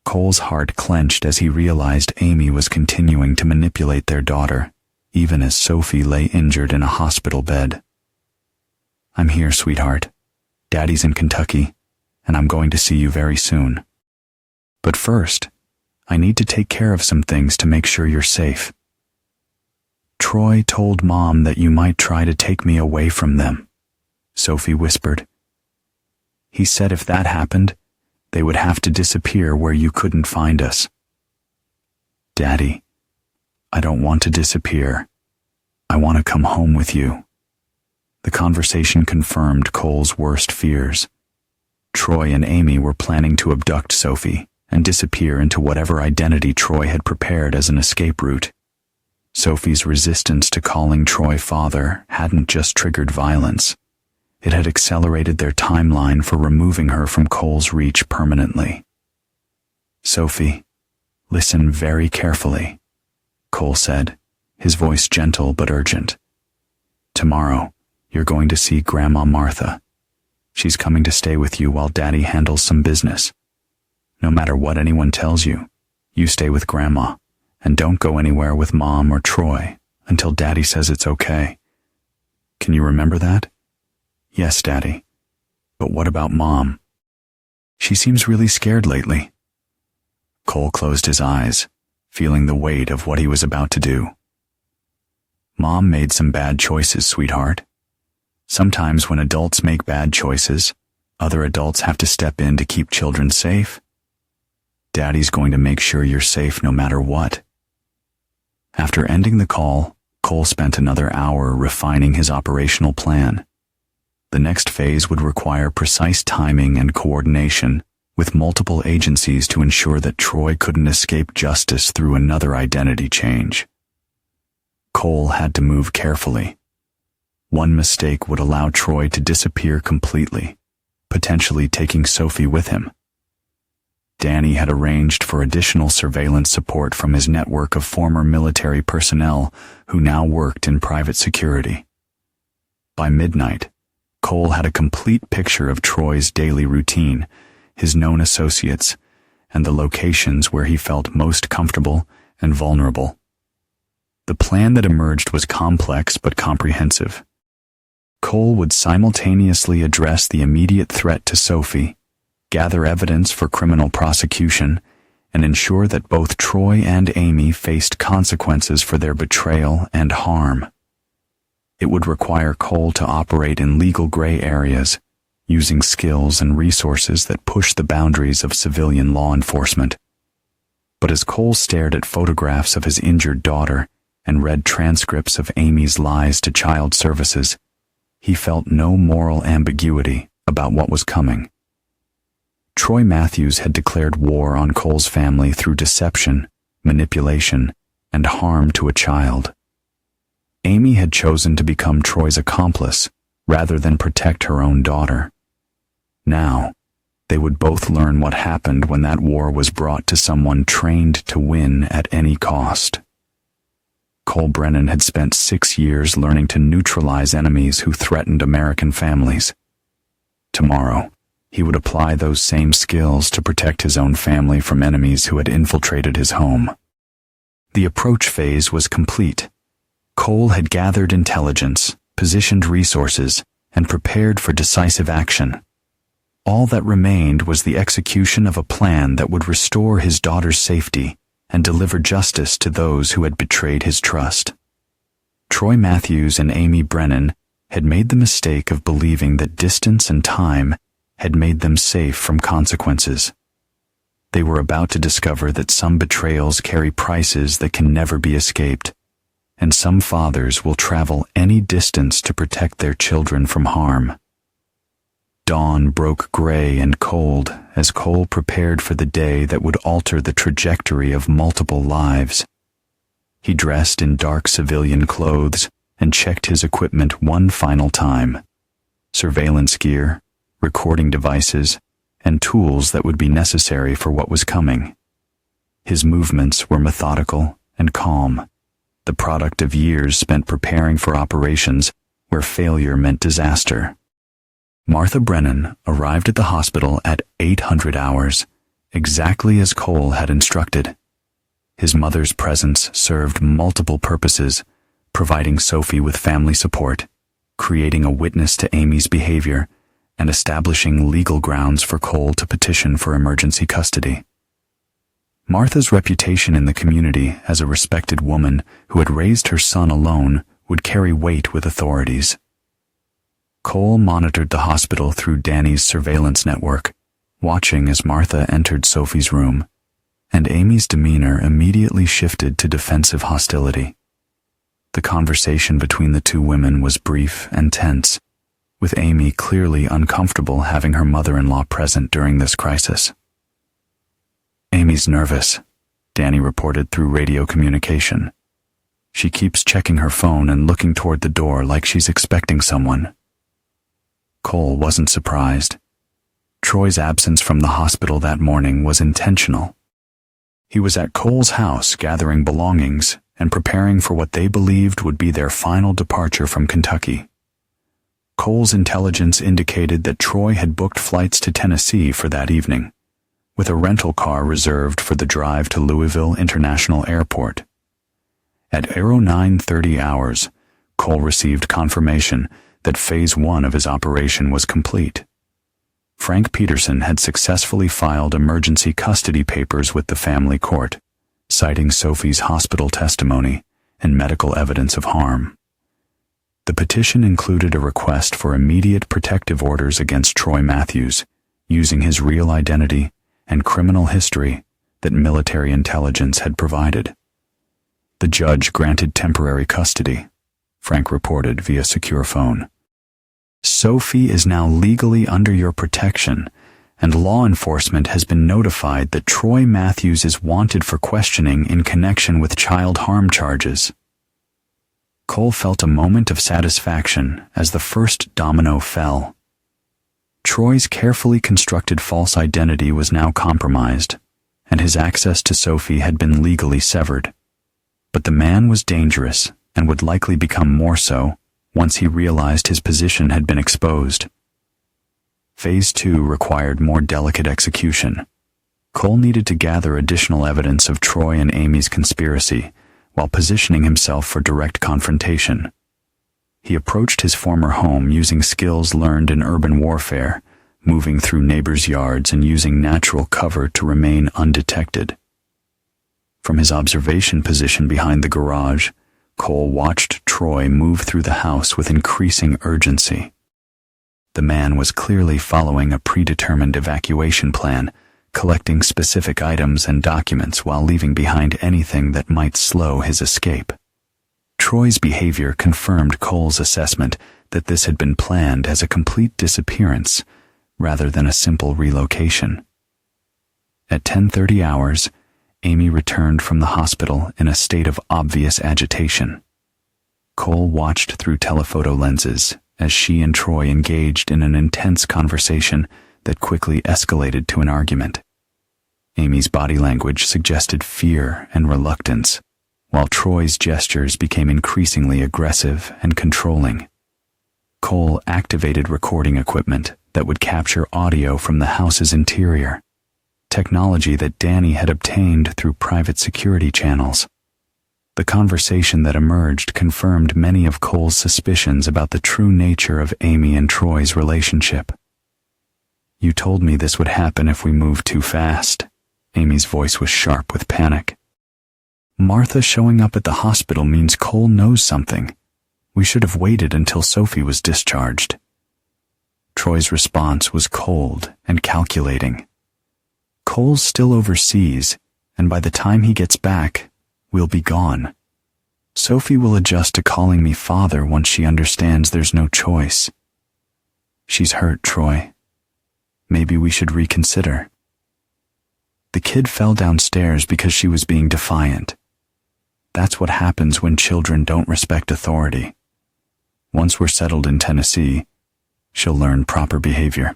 Cole's heart clenched as he realized Amy was continuing to manipulate their daughter, even as Sophie lay injured in a hospital bed. "I'm here, sweetheart. Daddy's in Kentucky, and I'm going to see you very soon. But first, I need to take care of some things to make sure you're safe. Troy told Mom that you might try to take me away from them," Sophie whispered. "He said if that happened, they would have to disappear where you couldn't find us." "Daddy, I don't want to disappear. I want to come home with you." The conversation confirmed Cole's worst fears. Troy and Amy were planning to abduct Sophie and disappear into whatever identity Troy had prepared as an escape route. Sophie's resistance to calling Troy father hadn't just triggered violence. It had accelerated their timeline for removing her from Cole's reach permanently. "Sophie, listen very carefully," Cole said, his voice gentle but urgent. "Tomorrow, you're going to see Grandma Martha. She's coming to stay with you while Daddy handles some business. No matter what anyone tells you, you stay with Grandma, and don't go anywhere with Mom or Troy until Daddy says it's okay. Can you remember that?" "Yes, Daddy. But what about Mom? She seems really scared lately." Cole closed his eyes, feeling the weight of what he was about to do. "Mom made some bad choices, sweetheart. Sometimes when adults make bad choices, other adults have to step in to keep children safe. Daddy's going to make sure you're safe no matter what." After ending the call, Cole spent another hour refining his operational plan. The next phase would require precise timing and coordination with multiple agencies to ensure that Troy couldn't escape justice through another identity change. Cole had to move carefully. One mistake would allow Troy to disappear completely, potentially taking Sophie with him. Danny had arranged for additional surveillance support from his network of former military personnel who now worked in private security. By midnight, Cole had a complete picture of Troy's daily routine, his known associates, and the locations where he felt most comfortable and vulnerable. The plan that emerged was complex but comprehensive. Cole would simultaneously address the immediate threat to Sophie, gather evidence for criminal prosecution, and ensure that both Troy and Amy faced consequences for their betrayal and harm. It would require Cole to operate in legal gray areas, using skills and resources that push the boundaries of civilian law enforcement. But as Cole stared at photographs of his injured daughter and read transcripts of Amy's lies to child services, he felt no moral ambiguity about what was coming. Troy Matthews had declared war on Cole's family through deception, manipulation, and harm to a child. Amy had chosen to become Troy's accomplice rather than protect her own daughter. Now, they would both learn what happened when that war was brought to someone trained to win at any cost. Cole Brennan had spent 6 years learning to neutralize enemies who threatened American families. Tomorrow, he would apply those same skills to protect his own family from enemies who had infiltrated his home. The approach phase was complete. Cole had gathered intelligence, positioned resources, and prepared for decisive action. All that remained was the execution of a plan that would restore his daughter's safety and deliver justice to those who had betrayed his trust. Troy Matthews and Amy Brennan had made the mistake of believing that distance and time had made them safe from consequences. They were about to discover that some betrayals carry prices that can never be escaped, and some fathers will travel any distance to protect their children from harm. Dawn broke gray and cold as Cole prepared for the day that would alter the trajectory of multiple lives. He dressed in dark civilian clothes and checked his equipment one final time. Surveillance gear, recording devices, and tools that would be necessary for what was coming. His movements were methodical and calm, the product of years spent preparing for operations where failure meant disaster. Martha Brennan arrived at the hospital at 800 hours, exactly as Cole had instructed. His mother's presence served multiple purposes, providing Sophie with family support, creating a witness to Amy's behavior, and establishing legal grounds for Cole to petition for emergency custody. Martha's reputation in the community as a respected woman who had raised her son alone would carry weight with authorities. Cole monitored the hospital through Danny's surveillance network, watching as Martha entered Sophie's room, and Amy's demeanor immediately shifted to defensive hostility. The conversation between the two women was brief and tense, with Amy clearly uncomfortable having her mother-in-law present during this crisis. "Amy's nervous," Danny reported through radio communication. "She keeps checking her phone and looking toward the door like she's expecting someone." Cole wasn't surprised. Troy's absence from the hospital that morning was intentional. He was at Cole's house gathering belongings and preparing for what they believed would be their final departure from Kentucky. Cole's intelligence indicated that Troy had booked flights to Tennessee for that evening, with a rental car reserved for the drive to Louisville International Airport. At 0930 hours, Cole received confirmation that Phase 1 of his operation was complete. Frank Peterson had successfully filed emergency custody papers with the family court, citing Sophie's hospital testimony and medical evidence of harm. The petition included a request for immediate protective orders against Troy Matthews, using his real identity and criminal history that military intelligence had provided. The judge granted temporary custody, Frank reported via secure phone. "Sophie is now legally under your protection, and law enforcement has been notified that Troy Matthews is wanted for questioning in connection with child harm charges." Cole felt a moment of satisfaction as the first domino fell. Troy's carefully constructed false identity was now compromised, and his access to Sophie had been legally severed. But the man was dangerous and would likely become more so once he realized his position had been exposed. Phase 2 required more delicate execution. Cole needed to gather additional evidence of Troy and Amy's conspiracy while positioning himself for direct confrontation. He approached his former home using skills learned in urban warfare, moving through neighbors' yards and using natural cover to remain undetected. From his observation position behind the garage, Cole watched Troy move through the house with increasing urgency. The man was clearly following a predetermined evacuation plan, collecting specific items and documents while leaving behind anything that might slow his escape. Troy's behavior confirmed Cole's assessment that this had been planned as a complete disappearance rather than a simple relocation. At 10:30 hours, Amy returned from the hospital in a state of obvious agitation. Cole watched through telephoto lenses as she and Troy engaged in an intense conversation that quickly escalated to an argument. Amy's body language suggested fear and reluctance, while Troy's gestures became increasingly aggressive and controlling. Cole activated recording equipment that would capture audio from the house's interior, technology that Danny had obtained through private security channels. The conversation that emerged confirmed many of Cole's suspicions about the true nature of Amy and Troy's relationship. "You told me this would happen if we moved too fast." Amy's voice was sharp with panic. Martha showing up at the hospital means Cole knows something. We should have waited until Sophie was discharged. Troy's response was cold and calculating. Cole's still overseas, and by the time he gets back, we'll be gone. Sophie will adjust to calling me father once she understands there's no choice. She's hurt, Troy. Maybe we should reconsider. The kid fell downstairs because she was being defiant. That's what happens when children don't respect authority. Once we're settled in Tennessee, she'll learn proper behavior.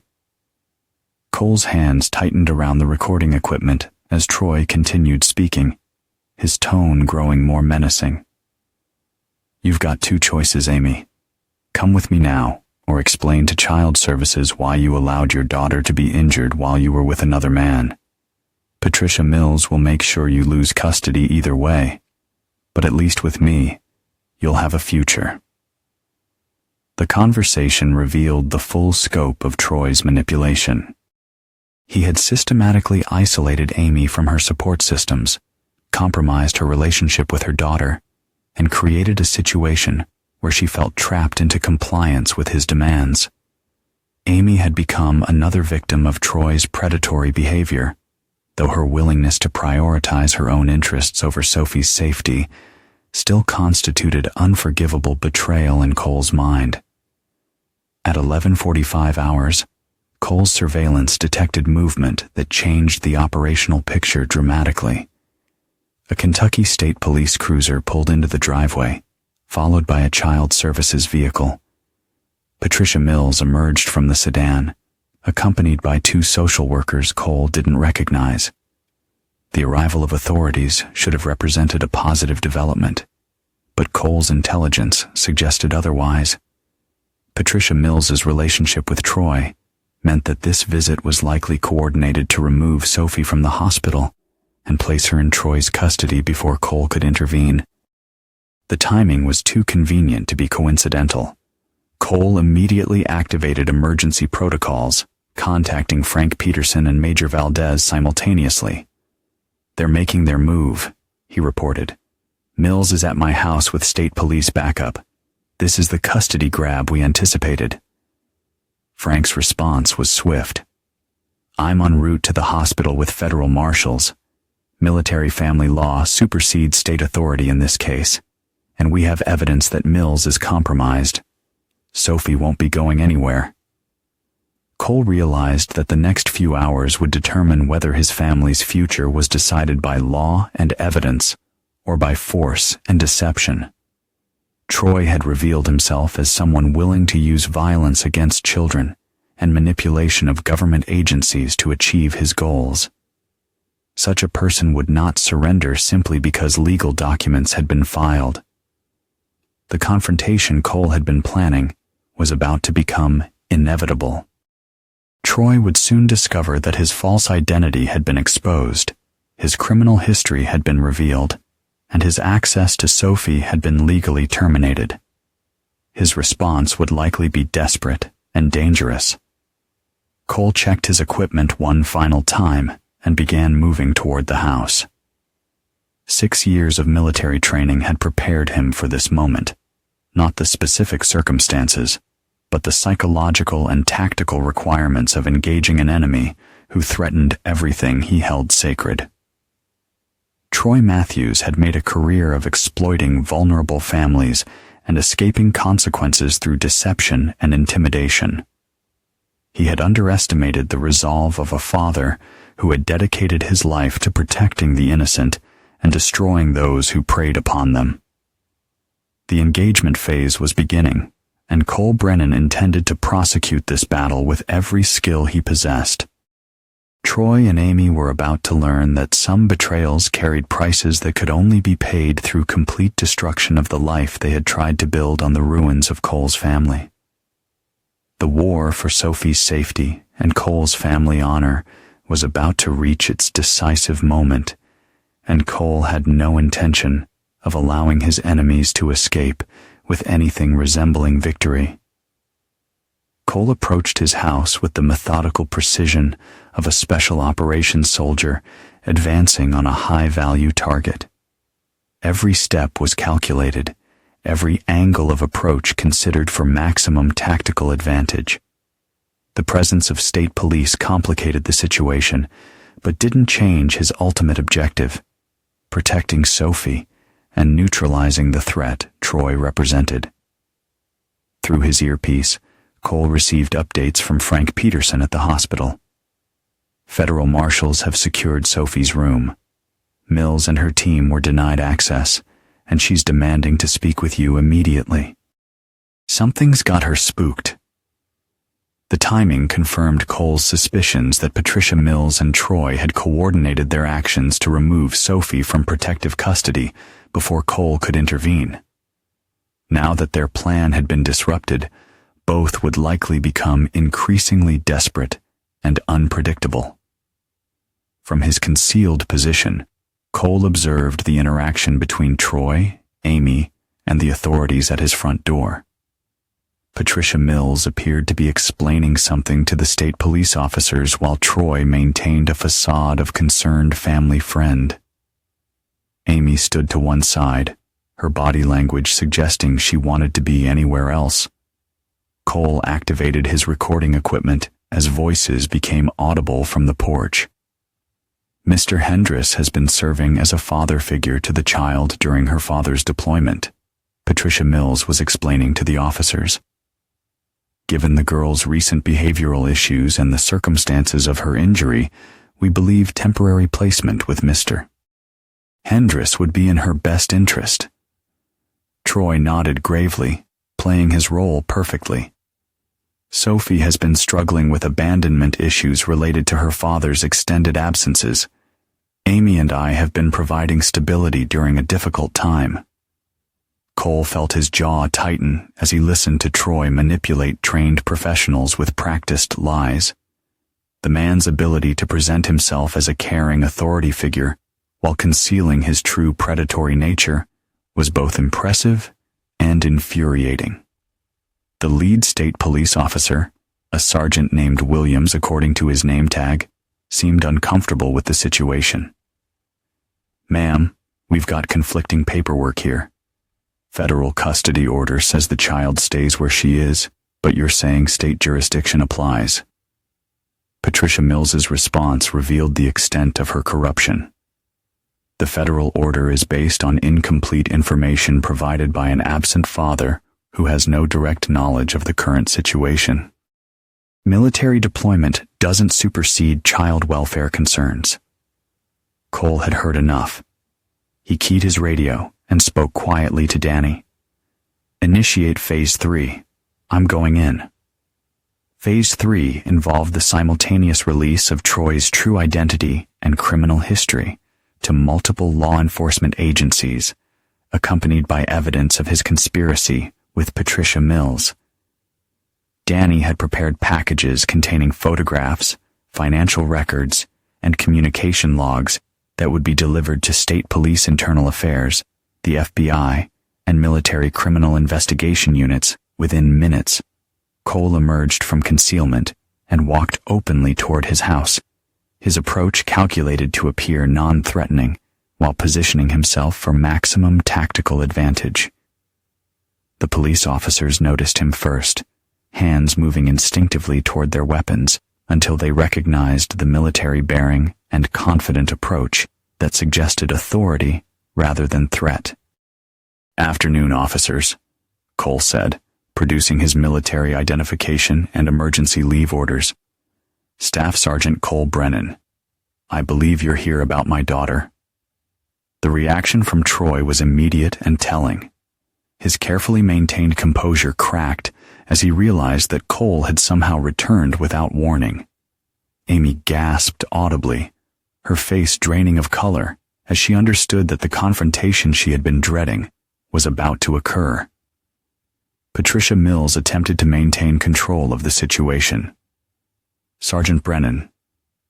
Cole's hands tightened around the recording equipment as Troy continued speaking, his tone growing more menacing. You've got two choices, Amy. Come with me now, or explain to Child Services why you allowed your daughter to be injured while you were with another man. Patricia Mills will make sure you lose custody either way, but at least with me, you'll have a future. The conversation revealed the full scope of Troy's manipulation. He had systematically isolated Amy from her support systems, compromised her relationship with her daughter, and created a situation where she felt trapped into compliance with his demands. Amy had become another victim of Troy's predatory behavior, though her willingness to prioritize her own interests over Sophie's safety still constituted unforgivable betrayal in Cole's mind. At 11:45 hours, Cole's surveillance detected movement that changed the operational picture dramatically. A Kentucky State Police cruiser pulled into the driveway, followed by a Child Services vehicle. Patricia Mills emerged from the sedan, accompanied by two social workers Cole didn't recognize. The arrival of authorities should have represented a positive development, but Cole's intelligence suggested otherwise. Patricia Mills's relationship with Troy meant that this visit was likely coordinated to remove Sophie from the hospital and place her in Troy's custody before Cole could intervene. The timing was too convenient to be coincidental. Cole immediately activated emergency protocols, contacting Frank Peterson and Major Valdez simultaneously. They're making their move, he reported. Mills is at my house with state police backup. This is the custody grab we anticipated. Frank's response was swift. I'm en route to the hospital with federal marshals. Military family law supersedes state authority in this case, and we have evidence that Mills is compromised. Sophie won't be going anywhere. Cole realized that the next few hours would determine whether his family's future was decided by law and evidence, or by force and deception. Troy had revealed himself as someone willing to use violence against children and manipulation of government agencies to achieve his goals. Such a person would not surrender simply because legal documents had been filed. The confrontation Cole had been planning was about to become inevitable. Troy would soon discover that his false identity had been exposed, his criminal history had been revealed, and his access to Sophie had been legally terminated. His response would likely be desperate and dangerous. Cole checked his equipment one final time and began moving toward the house. 6 years of military training had prepared him for this moment, not the specific circumstances, but the psychological and tactical requirements of engaging an enemy who threatened everything he held sacred. Troy Matthews had made a career of exploiting vulnerable families and escaping consequences through deception and intimidation. He had underestimated the resolve of a father who had dedicated his life to protecting the innocent and destroying those who preyed upon them. The engagement phase was beginning, and Cole Brennan intended to prosecute this battle with every skill he possessed. Troy and Amy were about to learn that some betrayals carried prices that could only be paid through complete destruction of the life they had tried to build on the ruins of Cole's family. The war for Sophie's safety and Cole's family honor was about to reach its decisive moment, and Cole had no intention of allowing his enemies to escape with anything resembling victory. Cole approached his house with the methodical precision of a special operations soldier advancing on a high-value target. Every step was calculated, every angle of approach considered for maximum tactical advantage. The presence of state police complicated the situation, but didn't change his ultimate objective: protecting Sophie and neutralizing the threat Troy represented. Through his earpiece, Cole received updates from Frank Peterson at the hospital. Federal marshals have secured Sophie's room. Mills and her team were denied access, and she's demanding to speak with you immediately. Something's got her spooked. The timing confirmed Cole's suspicions that Patricia Mills and Troy had coordinated their actions to remove Sophie from protective custody before Cole could intervene. Now that their plan had been disrupted, both would likely become increasingly desperate and unpredictable. From his concealed position, Cole observed the interaction between Troy, Amy, and the authorities at his front door. Patricia Mills appeared to be explaining something to the state police officers while Troy maintained a facade of concerned family friend. Amy stood to one side, her body language suggesting she wanted to be anywhere else. Cole activated his recording equipment as voices became audible from the porch. Mr. Hendress has been serving as a father figure to the child during her father's deployment, Patricia Mills was explaining to the officers. Given the girl's recent behavioral issues and the circumstances of her injury, we believe temporary placement with Mr. Hendress would be in her best interest. Troy nodded gravely, playing his role perfectly. Sophie has been struggling with abandonment issues related to her father's extended absences. Amy and I have been providing stability during a difficult time. Cole felt his jaw tighten as he listened to Troy manipulate trained professionals with practiced lies. The man's ability to present himself as a caring authority figure while concealing his true predatory nature was both impressive and infuriating. The lead state police officer, a sergeant named Williams according to his name tag, seemed uncomfortable with the situation. "Ma'am, we've got conflicting paperwork here. Federal custody order says the child stays where she is, but you're saying state jurisdiction applies." Patricia Mills's response revealed the extent of her corruption. The federal order is based on incomplete information provided by an absent father who has no direct knowledge of the current situation. Military deployment doesn't supersede child welfare concerns. Cole had heard enough. He keyed his radio and spoke quietly to Danny. "Initiate Phase 3. I'm going in." Phase 3 involved the simultaneous release of Troy's true identity and criminal history to multiple law enforcement agencies, accompanied by evidence of his conspiracy with Patricia Mills. Danny had prepared packages containing photographs, financial records, and communication logs that would be delivered to state police internal affairs, the FBI, and military criminal investigation units within minutes. Cole emerged from concealment and walked openly toward his house, his approach calculated to appear non-threatening while positioning himself for maximum tactical advantage. The police officers noticed him first, hands moving instinctively toward their weapons until they recognized the military bearing and confident approach that suggested authority rather than threat. "Afternoon, officers," Cole said, producing his military identification and emergency leave orders. "Staff Sergeant Cole Brennan, I believe you're here about my daughter." The reaction from Troy was immediate and telling. His carefully maintained composure cracked as he realized that Cole had somehow returned without warning. Amy gasped audibly, her face draining of color as she understood that the confrontation she had been dreading was about to occur. Patricia Mills attempted to maintain control of the situation. "Sergeant Brennan,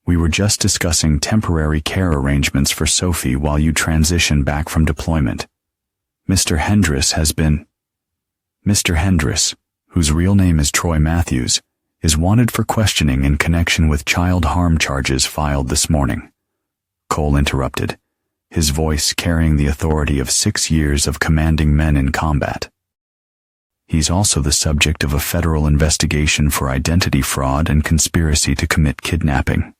we were just discussing temporary care arrangements for Sophie while you transition back from deployment. Mr. Hendress has been..." Mr. Hendress, whose real name is Troy Matthews, is wanted for questioning in connection with child harm charges filed this morning. Cole interrupted. his voice carrying the authority of 6 years of commanding men in combat. He's also the subject of a federal investigation for identity fraud and conspiracy to commit kidnapping.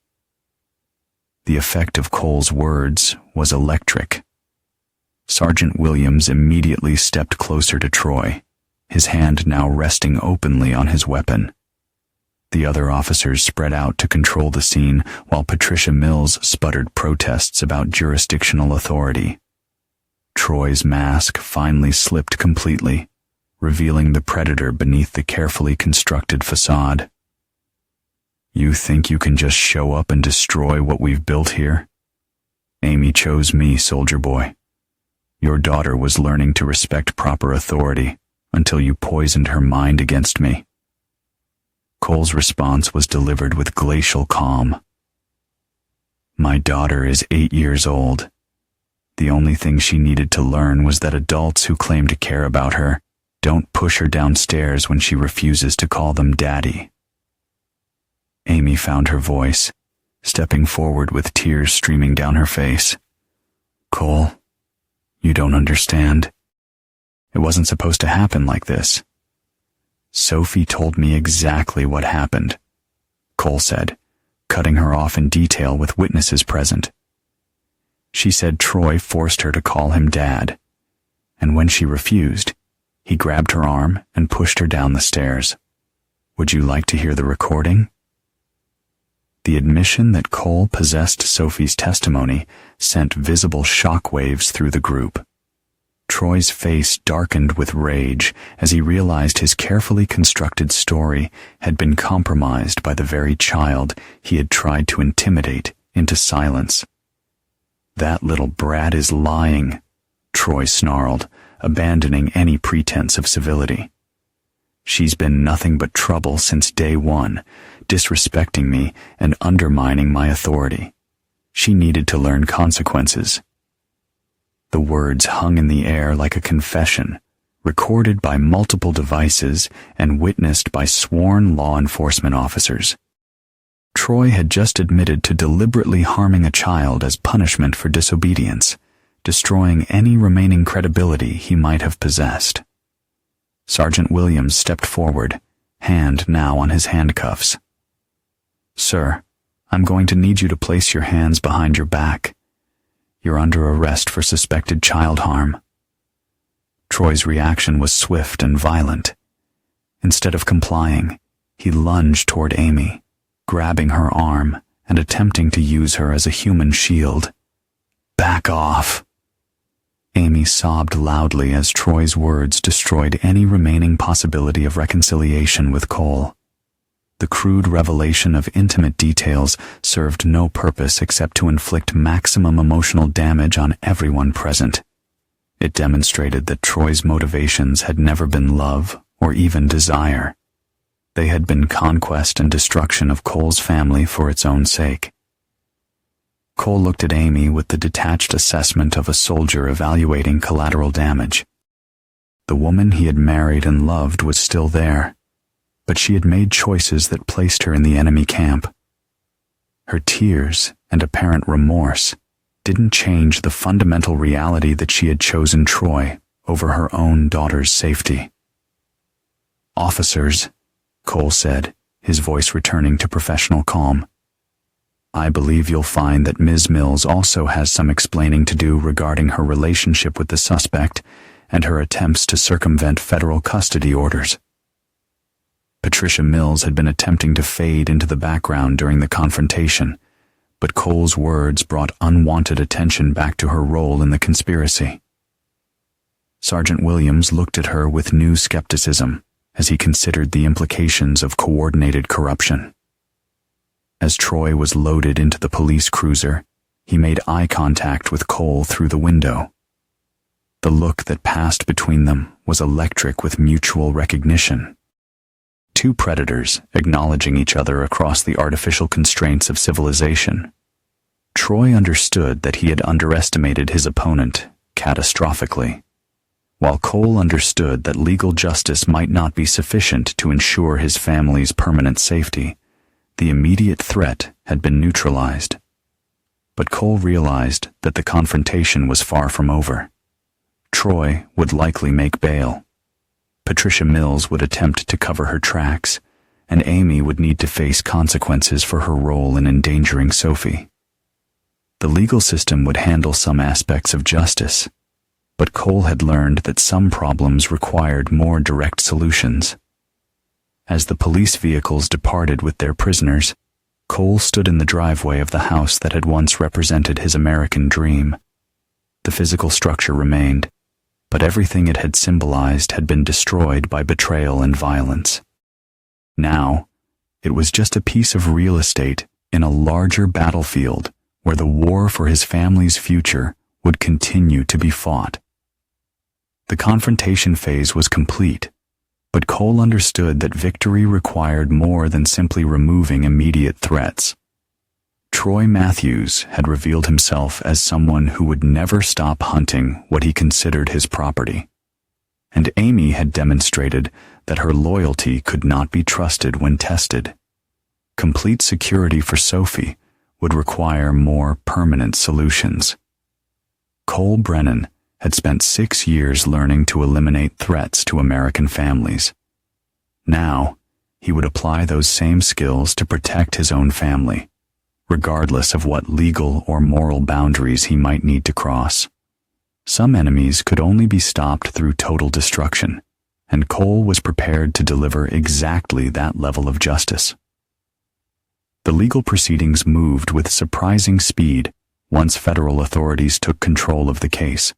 The effect of Cole's words was electric. Sergeant Williams immediately stepped closer to Troy, his hand now resting openly on his weapon. The other officers spread out to control the scene, while Patricia Mills sputtered protests about jurisdictional authority. Troy's mask finally slipped completely, revealing the predator beneath the carefully constructed facade. "You think you can just show up and destroy what we've built here? Amy chose me, soldier boy. Your daughter was learning to respect proper authority until you poisoned her mind against me." Cole's response was delivered with glacial calm. "My daughter is 8 years old. The only thing she needed to learn was that adults who claim to care about her don't push her downstairs when she refuses to call them daddy." Amy found her voice, stepping forward with tears streaming down her face. "Cole, you don't understand. It wasn't supposed to happen like this." "Sophie told me exactly what happened," Cole said, cutting her off in detail with witnesses present. "She said Troy forced her to call him Dad, and when she refused, he grabbed her arm and pushed her down the stairs. Would you like to hear the recording?" The admission that Cole possessed Sophie's testimony sent visible shockwaves through the group. Troy's face darkened with rage as he realized his carefully constructed story had been compromised by the very child he had tried to intimidate into silence. "That little brat is lying," Troy snarled, abandoning any pretense of civility. "She's been nothing but trouble since day one, disrespecting me and undermining my authority. She needed to learn consequences." The words hung in the air like a confession, recorded by multiple devices and witnessed by sworn law enforcement officers. Troy had just admitted to deliberately harming a child as punishment for disobedience, destroying any remaining credibility he might have possessed. Sergeant Williams stepped forward, hand now on his handcuffs. "Sir, I'm going to need you to place your hands behind your back. You're under arrest for suspected child harm." Troy's reaction was swift and violent. Instead of complying, he lunged toward Amy, grabbing her arm and attempting to use her as a human shield. "Back off!" Amy sobbed loudly as Troy's words destroyed any remaining possibility of reconciliation with Cole. The crude revelation of intimate details served no purpose except to inflict maximum emotional damage on everyone present. It demonstrated that Troy's motivations had never been love or even desire. They had been conquest and destruction of Cole's family for its own sake. Cole looked at Amy with the detached assessment of a soldier evaluating collateral damage. The woman he had married and loved was still there, but she had made choices that placed her in the enemy camp. Her tears and apparent remorse didn't change the fundamental reality that she had chosen Troy over her own daughter's safety. "Officers," Cole said, his voice returning to professional calm, "I believe you'll find that Ms. Mills also has some explaining to do regarding her relationship with the suspect and her attempts to circumvent federal custody orders." Patricia Mills had been attempting to fade into the background during the confrontation, but Cole's words brought unwanted attention back to her role in the conspiracy. Sergeant Williams looked at her with new skepticism as he considered the implications of coordinated corruption. As Troy was loaded into the police cruiser, he made eye contact with Cole through the window. The look that passed between them was electric with mutual recognition. Two predators acknowledging each other across the artificial constraints of civilization. Troy understood that he had underestimated his opponent catastrophically, while Cole understood that legal justice might not be sufficient to ensure his family's permanent safety. The immediate threat had been neutralized. But Cole realized that the confrontation was far from over. Troy would likely make bail. Patricia Mills would attempt to cover her tracks, and Amy would need to face consequences for her role in endangering Sophie. The legal system would handle some aspects of justice, but Cole had learned that some problems required more direct solutions. As the police vehicles departed with their prisoners, Cole stood in the driveway of the house that had once represented his American dream. The physical structure remained, but everything it had symbolized had been destroyed by betrayal and violence. Now, it was just a piece of real estate in a larger battlefield where the war for his family's future would continue to be fought. The confrontation phase was complete, but Cole understood that victory required more than simply removing immediate threats. Troy Matthews had revealed himself as someone who would never stop hunting what he considered his property, and Amy had demonstrated that her loyalty could not be trusted when tested. Complete security for Sophie would require more permanent solutions. Cole Brennan had spent 6 years learning to eliminate threats to American families. Now, he would apply those same skills to protect his own family, regardless of what legal or moral boundaries he might need to cross. Some enemies could only be stopped through total destruction, and Cole was prepared to deliver exactly that level of justice. The legal proceedings moved with surprising speed once federal authorities took control of the case.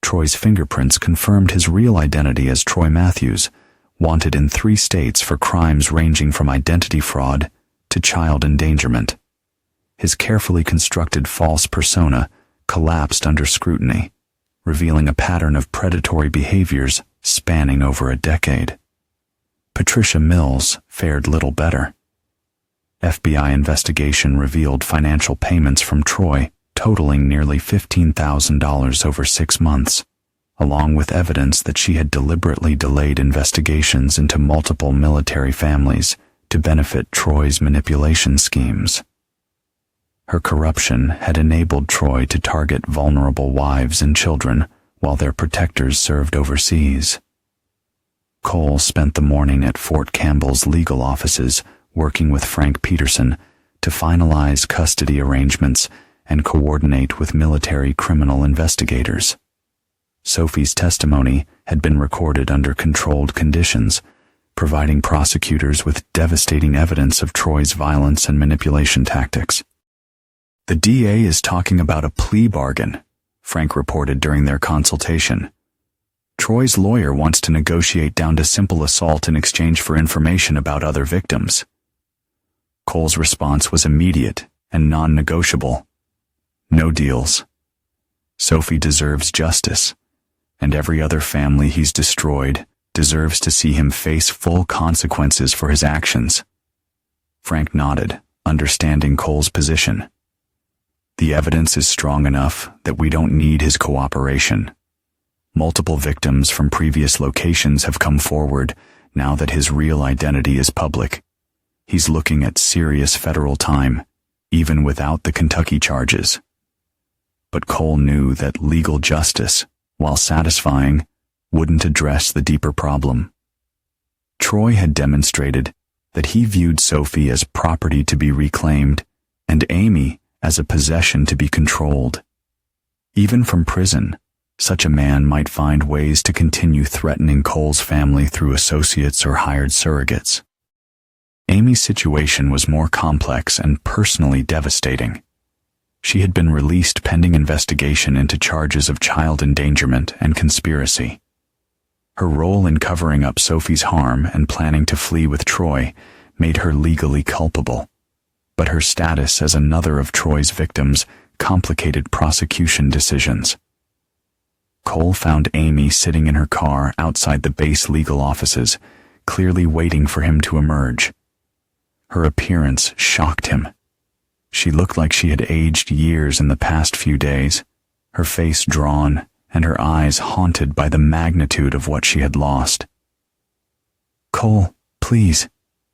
Troy's fingerprints confirmed his real identity as Troy Matthews, wanted in 3 states for crimes ranging from identity fraud to child endangerment. His carefully constructed false persona collapsed under scrutiny, revealing a pattern of predatory behaviors spanning over a decade. Patricia Mills fared little better. FBI investigation revealed financial payments from Troy totaling nearly $15,000 over 6 months, along with evidence that she had deliberately delayed investigations into multiple military families to benefit Troy's manipulation schemes. Her corruption had enabled Troy to target vulnerable wives and children while their protectors served overseas. Cole spent the morning at Fort Campbell's legal offices working with Frank Peterson to finalize custody arrangements and coordinate with military criminal investigators. Sophie's testimony had been recorded under controlled conditions, providing prosecutors with devastating evidence of Troy's violence and manipulation tactics. "The DA is talking about a plea bargain," Frank reported during their consultation. "Troy's lawyer wants to negotiate down to simple assault in exchange for information about other victims." Cole's response was immediate and non-negotiable. "No deals. Sophie deserves justice, and every other family he's destroyed deserves to see him face full consequences for his actions." Frank nodded, understanding Cole's position. "The evidence is strong enough that we don't need his cooperation. Multiple victims from previous locations have come forward now that his real identity is public. He's looking at serious federal time, even without the Kentucky charges." But Cole knew that legal justice, while satisfying, wouldn't address the deeper problem. Troy had demonstrated that he viewed Sophie as property to be reclaimed and Amy as a possession to be controlled. Even from prison, such a man might find ways to continue threatening Cole's family through associates or hired surrogates. Amy's situation was more complex and personally devastating. She had been released pending investigation into charges of child endangerment and conspiracy. Her role in covering up Sophie's harm and planning to flee with Troy made her legally culpable, but her status as another of Troy's victims complicated prosecution decisions. Cole found Amy sitting in her car outside the base legal offices, clearly waiting for him to emerge. Her appearance shocked him. She looked like she had aged years in the past few days, her face drawn and her eyes haunted by the magnitude of what she had lost. "Cole, please,"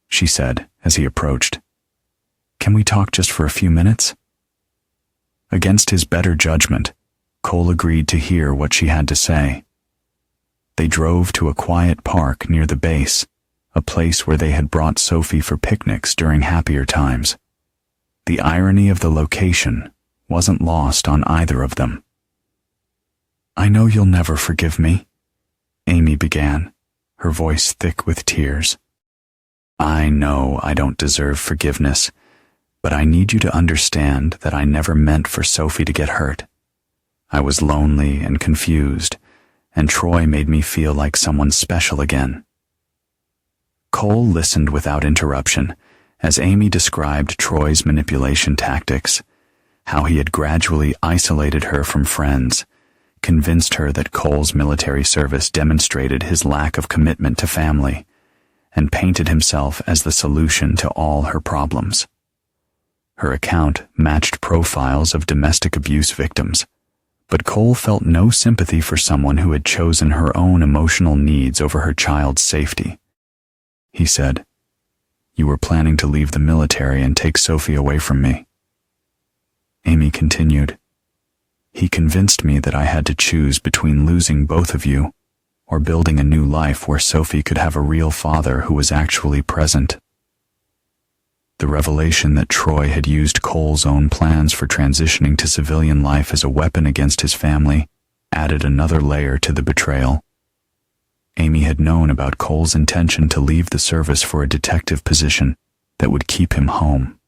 she said as he approached. "Can we talk just for a few minutes?" Against his better judgment, Cole agreed to hear what she had to say. They drove to a quiet park near the base, a place where they had brought Sophie for picnics during happier times. The irony of the location wasn't lost on either of them. "I know you'll never forgive me," Amy began, her voice thick with tears. "I know I don't deserve forgiveness, but I need you to understand that I never meant for Sophie to get hurt. I was lonely and confused, and Troy made me feel like someone special again." Cole listened without interruption as Amy described Troy's manipulation tactics, how he had gradually isolated her from friends, convinced her that Cole's military service demonstrated his lack of commitment to family, and painted himself as the solution to all her problems. Her account matched profiles of domestic abuse victims, but Cole felt no sympathy for someone who had chosen her own emotional needs over her child's safety. He said, "You were planning to leave the military and take Sophie away from me." Amy continued, "He convinced me that I had to choose between losing both of you or building a new life where Sophie could have a real father who was actually present." The revelation that Troy had used Cole's own plans for transitioning to civilian life as a weapon against his family added another layer to the betrayal. Amy had known about Cole's intention to leave the service for a detective position that would keep him home.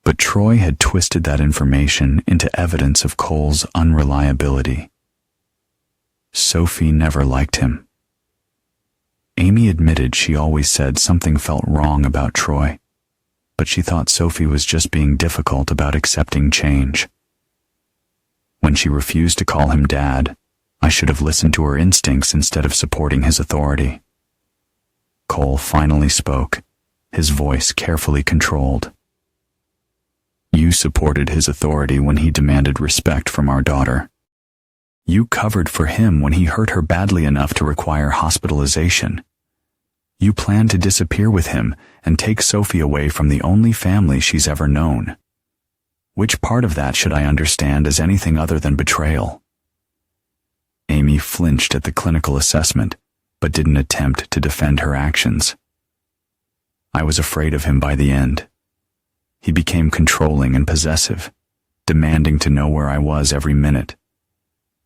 But Troy had twisted that information into evidence of Cole's unreliability. Sophie never liked him. Amy admitted she always said something felt wrong about Troy, but she thought Sophie was just being difficult about accepting change. When she refused to call him Dad, I should have listened to her instincts instead of supporting his authority. Cole finally spoke, his voice carefully controlled. "You supported his authority when he demanded respect from our daughter. You covered for him when he hurt her badly enough to require hospitalization. You planned to disappear with him and take Sophie away from the only family she's ever known. Which part of that should I understand as anything other than betrayal?" Amy flinched at the clinical assessment, but didn't attempt to defend her actions. "I was afraid of him by the end. He became controlling and possessive, demanding to know where I was every minute.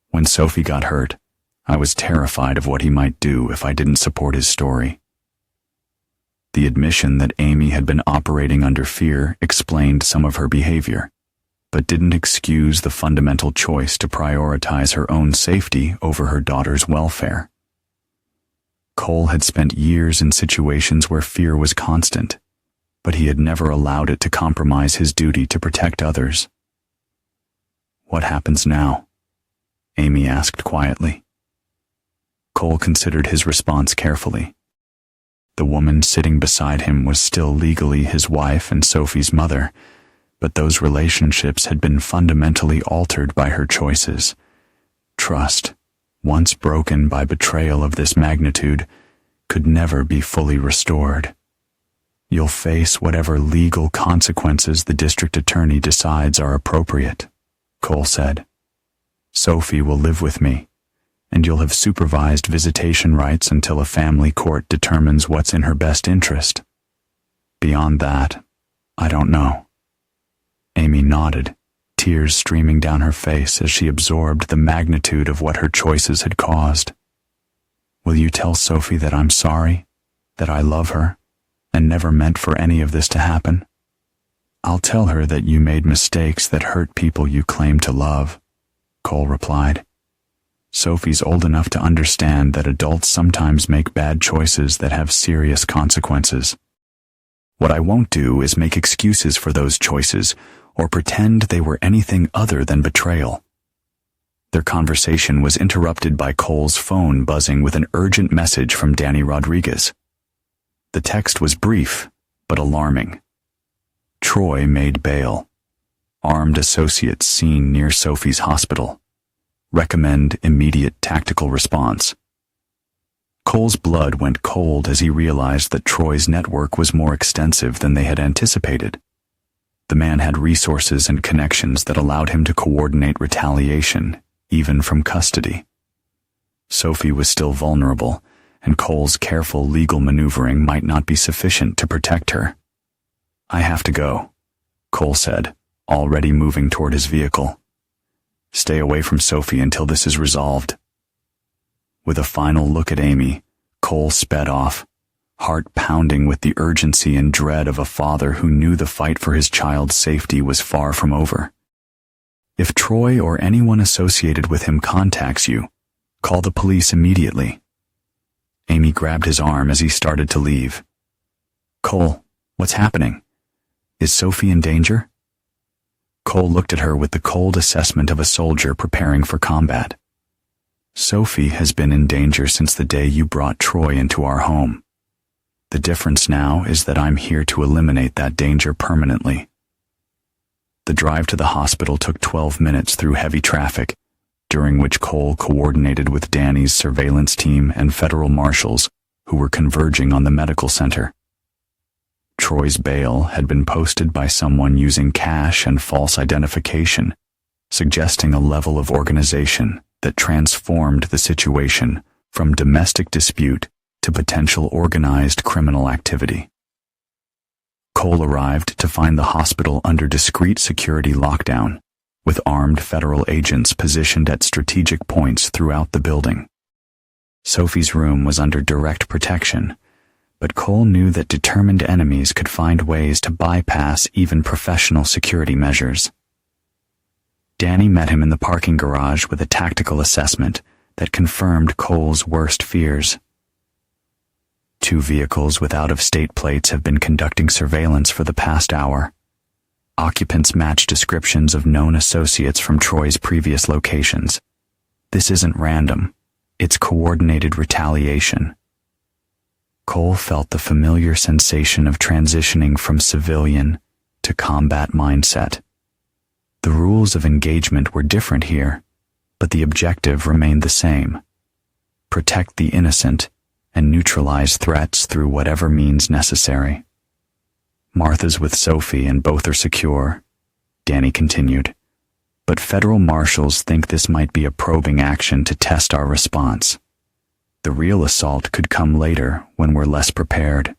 When Sophie got hurt, I was terrified of what he might do if I didn't support his story." The admission that Amy had been operating under fear explained some of her behavior, but didn't excuse the fundamental choice to prioritize her own safety over her daughter's welfare. Cole had spent years in situations where fear was constant, but he had never allowed it to compromise his duty to protect others. "What happens now?" Amy asked quietly. Cole considered his response carefully. The woman sitting beside him was still legally his wife and Sophie's mother, but those relationships had been fundamentally altered by her choices. Trust, once broken by betrayal of this magnitude, could never be fully restored. "You'll face whatever legal consequences the district attorney decides are appropriate," Cole said. "Sophie will live with me, and you'll have supervised visitation rights until a family court determines what's in her best interest. Beyond that, I don't know." Amy nodded, tears streaming down her face as she absorbed the magnitude of what her choices had caused. "Will you tell Sophie that I'm sorry, that I love her, and never meant for any of this to happen? I'll tell her that you made mistakes that hurt people you claim to love," Cole replied. "Sophie's old enough to understand that adults sometimes make bad choices that have serious consequences. What I won't do is make excuses for those choices or pretend they were anything other than betrayal." Their conversation was interrupted by Cole's phone buzzing with an urgent message from Danny Rodriguez. The text was brief, but alarming. "Troy made bail. Armed associates seen near Sophie's hospital. Recommend immediate tactical response." Cole's blood went cold as he realized that Troy's network was more extensive than they had anticipated. The man had resources and connections that allowed him to coordinate retaliation, even from custody. Sophie was still vulnerable, and Cole's careful legal maneuvering might not be sufficient to protect her. "I have to go," Cole said, already moving toward his vehicle. "Stay away from Sophie until this is resolved." With a final look at Amy, Cole sped off, heart pounding with the urgency and dread of a father who knew the fight for his child's safety was far from over. "If Troy or anyone associated with him contacts you, call the police immediately." Amy grabbed his arm as he started to leave. "Cole, what's happening? Is Sophie in danger?" Cole looked at her with the cold assessment of a soldier preparing for combat. "Sophie has been in danger since the day you brought Troy into our home. The difference now is that I'm here to eliminate that danger permanently." The drive to the hospital took 12 minutes through heavy traffic, during which Cole coordinated with Danny's surveillance team and federal marshals who were converging on the medical center. Troy's bail had been posted by someone using cash and false identification, suggesting a level of organization that transformed the situation from domestic dispute to potential organized criminal activity. Cole arrived to find the hospital under discreet security lockdown, with armed federal agents positioned at strategic points throughout the building. Sophie's room was under direct protection, but Cole knew that determined enemies could find ways to bypass even professional security measures. Danny met him in the parking garage with a tactical assessment that confirmed Cole's worst fears. "2 vehicles with out-of-state plates have been conducting surveillance for the past hour. Occupants match descriptions of known associates from Troy's previous locations. This isn't random. It's coordinated retaliation." Cole felt the familiar sensation of transitioning from civilian to combat mindset. The rules of engagement were different here, but the objective remained the same: protect the innocent and neutralize threats through whatever means necessary. "Martha's with Sophie and both are secure," Danny continued, "but federal marshals think this might be a probing action to test our response. The real assault could come later when we're less prepared."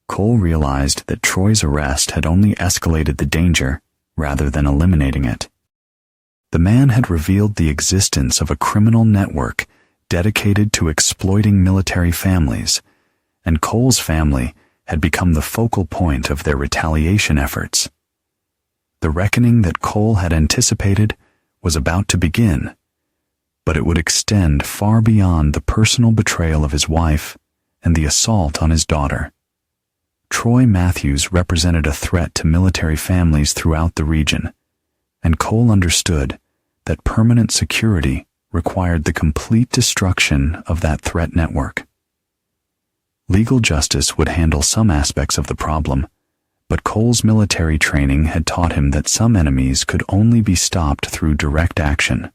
Cole realized that Troy's arrest had only escalated the danger rather than eliminating it. The man had revealed the existence of a criminal network dedicated to exploiting military families, and Cole's family had become the focal point of their retaliation efforts. The reckoning that Cole had anticipated was about to begin, but it would extend far beyond the personal betrayal of his wife and the assault on his daughter. Troy Matthews represented a threat to military families throughout the region, and Cole understood that permanent security required the complete destruction of that threat network. Legal justice would handle some aspects of the problem, but Cole's military training had taught him that some enemies could only be stopped through direct action.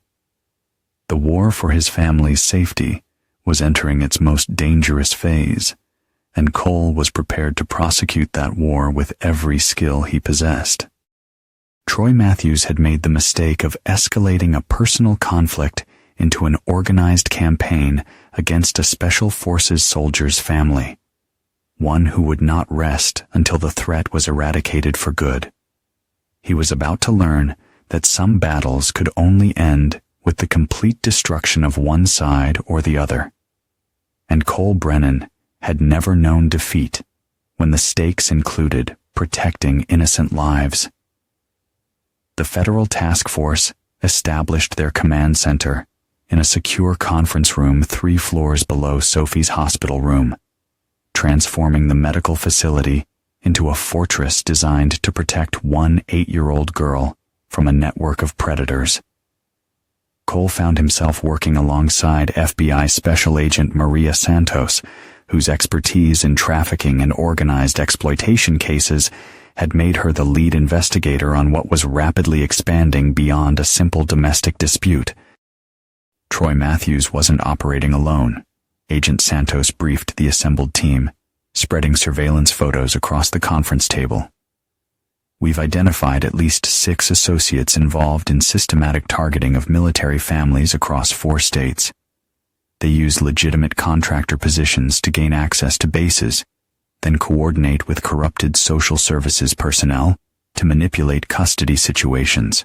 The war for his family's safety was entering its most dangerous phase, and Cole was prepared to prosecute that war with every skill he possessed. Troy Matthews had made the mistake of escalating a personal conflict into an organized campaign against a special forces soldier's family, one who would not rest until the threat was eradicated for good. He was about to learn that some battles could only end with the complete destruction of one side or the other. And Cole Brennan had never known defeat when the stakes included protecting innocent lives. The federal task force established their command center in a secure conference room 3 floors below Sophie's hospital room, transforming the medical facility into a fortress designed to protect one 8-year-old girl from a network of predators. Cole found himself working alongside FBI Special Agent Maria Santos, whose expertise in trafficking and organized exploitation cases had made her the lead investigator on what was rapidly expanding beyond a simple domestic dispute. Troy Matthews wasn't operating alone. Agent Santos briefed the assembled team, spreading surveillance photos across the conference table. We've identified at least 6 associates involved in systematic targeting of military families across 4 states. They use legitimate contractor positions to gain access to bases, then coordinate with corrupted social services personnel to manipulate custody situations.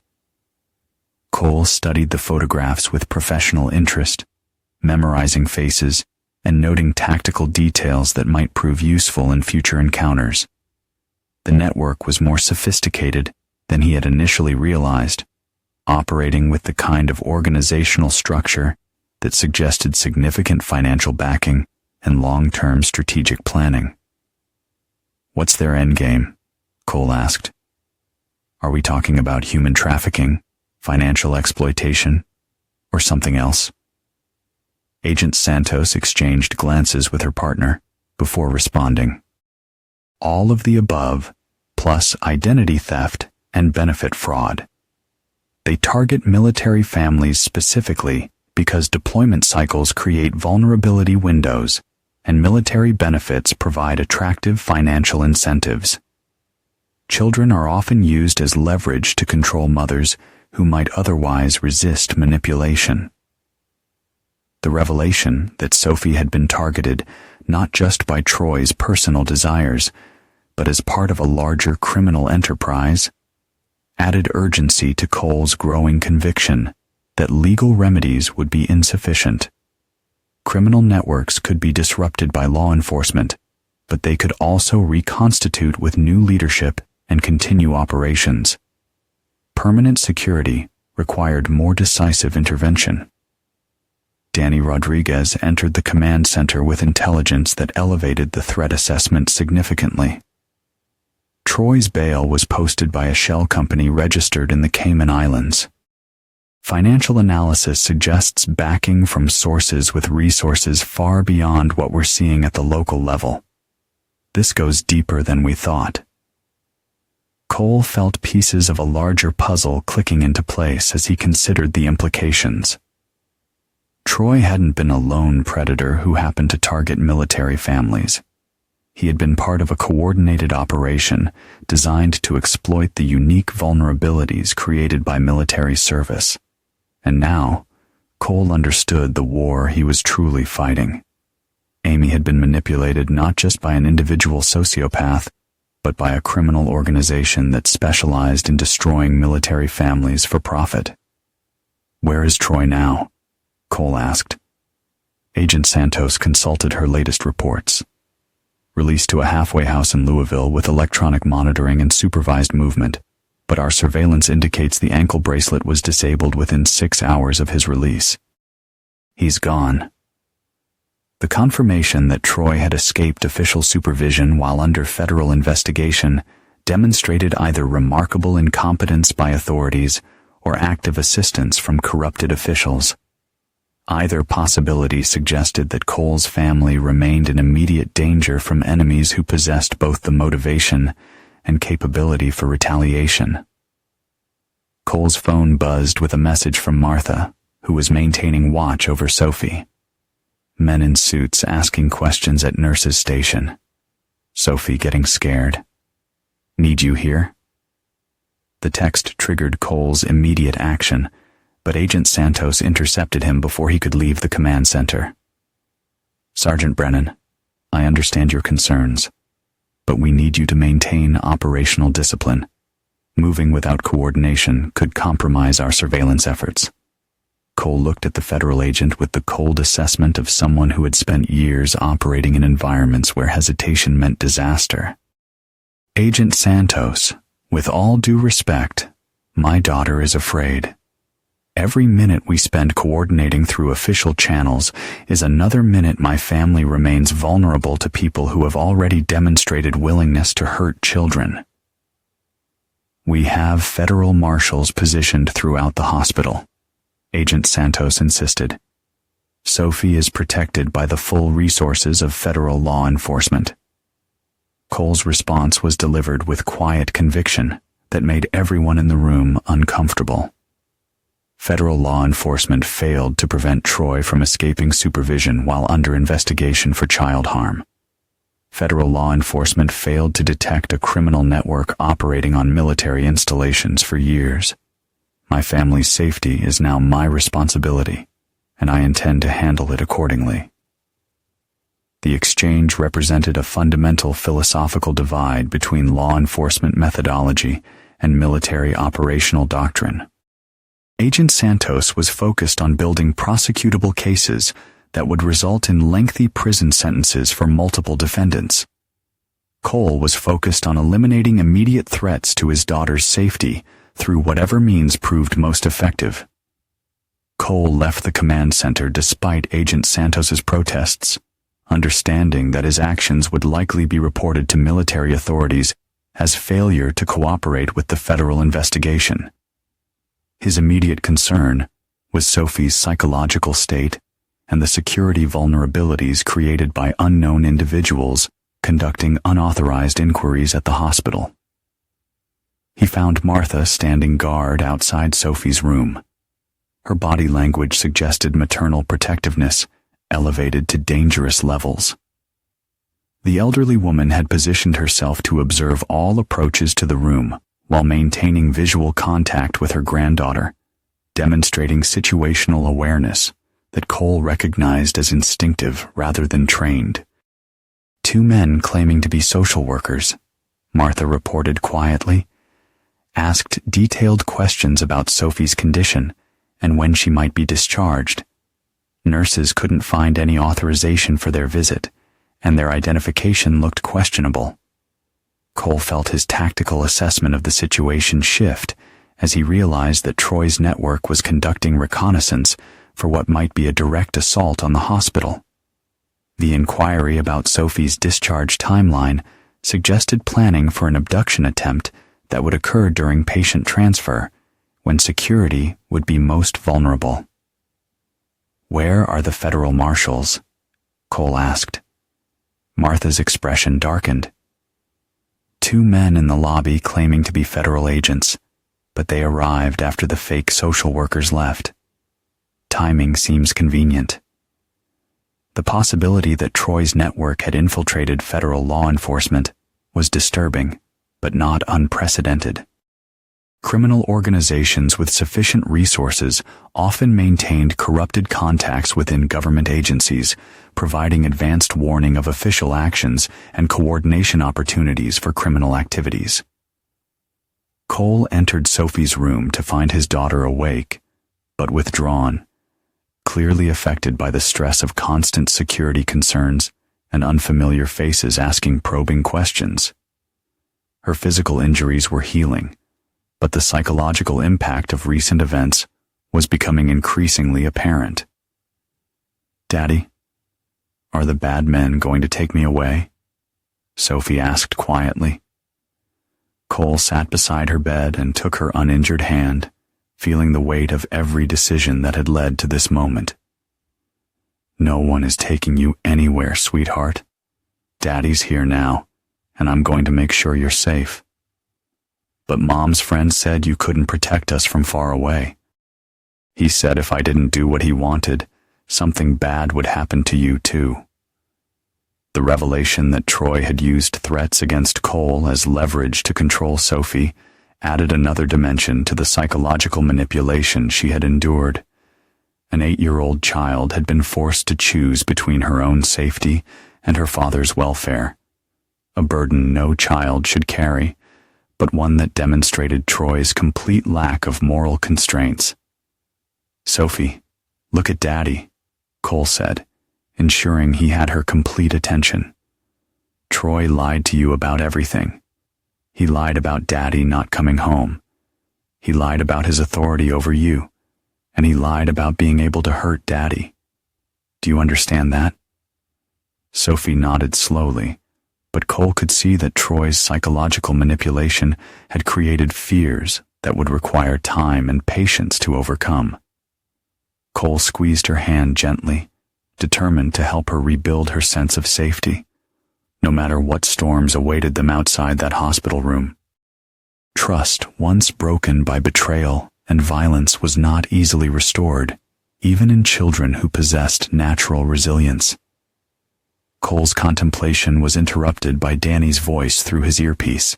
Cole studied the photographs with professional interest, memorizing faces and noting tactical details that might prove useful in future encounters. The network was more sophisticated than he had initially realized, operating with the kind of organizational structure that suggested significant financial backing and long-term strategic planning. "What's their endgame?" Cole asked. "Are we talking about human trafficking, financial exploitation, or something else?" Agent Santos exchanged glances with her partner before responding. "All of the above, plus identity theft and benefit fraud. They target military families specifically because deployment cycles create vulnerability windows and military benefits provide attractive financial incentives. Children are often used as leverage to control mothers who might otherwise resist manipulation." The revelation that Sophie had been targeted not just by Troy's personal desires, but as part of a larger criminal enterprise, added urgency to Cole's growing conviction that legal remedies would be insufficient. Criminal networks could be disrupted by law enforcement, but they could also reconstitute with new leadership and continue operations. Permanent security required more decisive intervention. Danny Rodriguez entered the command center with intelligence that elevated the threat assessment significantly. Troy's bail was posted by a shell company registered in the Cayman Islands. Financial analysis suggests backing from sources with resources far beyond what we're seeing at the local level. This goes deeper than we thought. Cole felt pieces of a larger puzzle clicking into place as he considered the implications. Troy hadn't been a lone predator who happened to target military families. He had been part of a coordinated operation designed to exploit the unique vulnerabilities created by military service. And now, Cole understood the war he was truly fighting. Amy had been manipulated not just by an individual sociopath, but by a criminal organization that specialized in destroying military families for profit. "Where is Troy now?" Cole asked. Agent Santos consulted her latest reports. "Released to a halfway house in Louisville with electronic monitoring and supervised movement, but our surveillance indicates the ankle bracelet was disabled within 6 hours of his release. He's gone." The confirmation that Troy had escaped official supervision while under federal investigation demonstrated either remarkable incompetence by authorities or active assistance from corrupted officials. Either possibility suggested that Cole's family remained in immediate danger from enemies who possessed both the motivation and capability for retaliation. Cole's phone buzzed with a message from Martha, who was maintaining watch over Sophie. Men in suits asking questions at nurse's station. Sophie getting scared. "Need you here?" The text triggered Cole's immediate action, but Agent Santos intercepted him before he could leave the command center. "Sergeant Brennan, I understand your concerns, but we need you to maintain operational discipline. Moving without coordination could compromise our surveillance efforts." Cole looked at the federal agent with the cold assessment of someone who had spent years operating in environments where hesitation meant disaster. "Agent Santos, with all due respect, my daughter is afraid. Every minute we spend coordinating through official channels is another minute my family remains vulnerable to people who have already demonstrated willingness to hurt children. We have federal marshals positioned throughout the hospital," Agent Santos insisted. "Sophie is protected by the full resources of federal law enforcement." Cole's response was delivered with quiet conviction that made everyone in the room uncomfortable. Federal law enforcement failed to prevent Troy from escaping supervision while under investigation for child harm. Federal law enforcement failed to detect a criminal network operating on military installations for years. My family's safety is now my responsibility, and I intend to handle it accordingly. The exchange represented a fundamental philosophical divide between law enforcement methodology and military operational doctrine. Agent Santos was focused on building prosecutable cases that would result in lengthy prison sentences for multiple defendants. Cole was focused on eliminating immediate threats to his daughter's safety through whatever means proved most effective. Cole left the command center despite Agent Santos's protests, understanding that his actions would likely be reported to military authorities as failure to cooperate with the federal investigation. His immediate concern was Sophie's psychological state and the security vulnerabilities created by unknown individuals conducting unauthorized inquiries at the hospital. He found Martha standing guard outside Sophie's room. Her body language suggested maternal protectiveness, elevated to dangerous levels. The elderly woman had positioned herself to observe all approaches to the room while maintaining visual contact with her granddaughter, demonstrating situational awareness that Cole recognized as instinctive rather than trained. Two men claiming to be social workers, Martha reported quietly, asked detailed questions about Sophie's condition and when she might be discharged. Nurses couldn't find any authorization for their visit, and their identification looked questionable. Cole felt his tactical assessment of the situation shift as he realized that Troy's network was conducting reconnaissance for what might be a direct assault on the hospital. The inquiry about Sophie's discharge timeline suggested planning for an abduction attempt that would occur during patient transfer, when security would be most vulnerable. "Where are the federal marshals?" Cole asked. Martha's expression darkened. Two men in the lobby claiming to be federal agents, but they arrived after the fake social workers left. Timing seems convenient. The possibility that Troy's network had infiltrated federal law enforcement was disturbing, but not unprecedented. Criminal organizations with sufficient resources often maintained corrupted contacts within government agencies, providing advanced warning of official actions and coordination opportunities for criminal activities. Cole entered Sophie's room to find his daughter awake, but withdrawn, clearly affected by the stress of constant security concerns and unfamiliar faces asking probing questions. Her physical injuries were healing, but the psychological impact of recent events was becoming increasingly apparent. "Daddy, are the bad men going to take me away?" Sophie asked quietly. Cole sat beside her bed and took her uninjured hand, feeling the weight of every decision that had led to this moment. "No one is taking you anywhere, sweetheart. Daddy's here now, and I'm going to make sure you're safe. But Mom's friend said you couldn't protect us from far away. He said if I didn't do what he wanted, something bad would happen to you too." The revelation that Troy had used threats against Cole as leverage to control Sophie added another dimension to the psychological manipulation she had endured. An 8-year-old child had been forced to choose between her own safety and her father's welfare, a burden no child should carry, but one that demonstrated Troy's complete lack of moral constraints. "Sophie, look at Daddy," Cole said, ensuring he had her complete attention. "Troy lied to you about everything. He lied about Daddy not coming home. He lied about his authority over you, and he lied about being able to hurt Daddy. Do you understand that?" Sophie nodded slowly, but Cole could see that Troy's psychological manipulation had created fears that would require time and patience to overcome. Cole squeezed her hand gently, determined to help her rebuild her sense of safety, no matter what storms awaited them outside that hospital room. Trust, once broken by betrayal and violence, was not easily restored, even in children who possessed natural resilience. Cole's contemplation was interrupted by Danny's voice through his earpiece.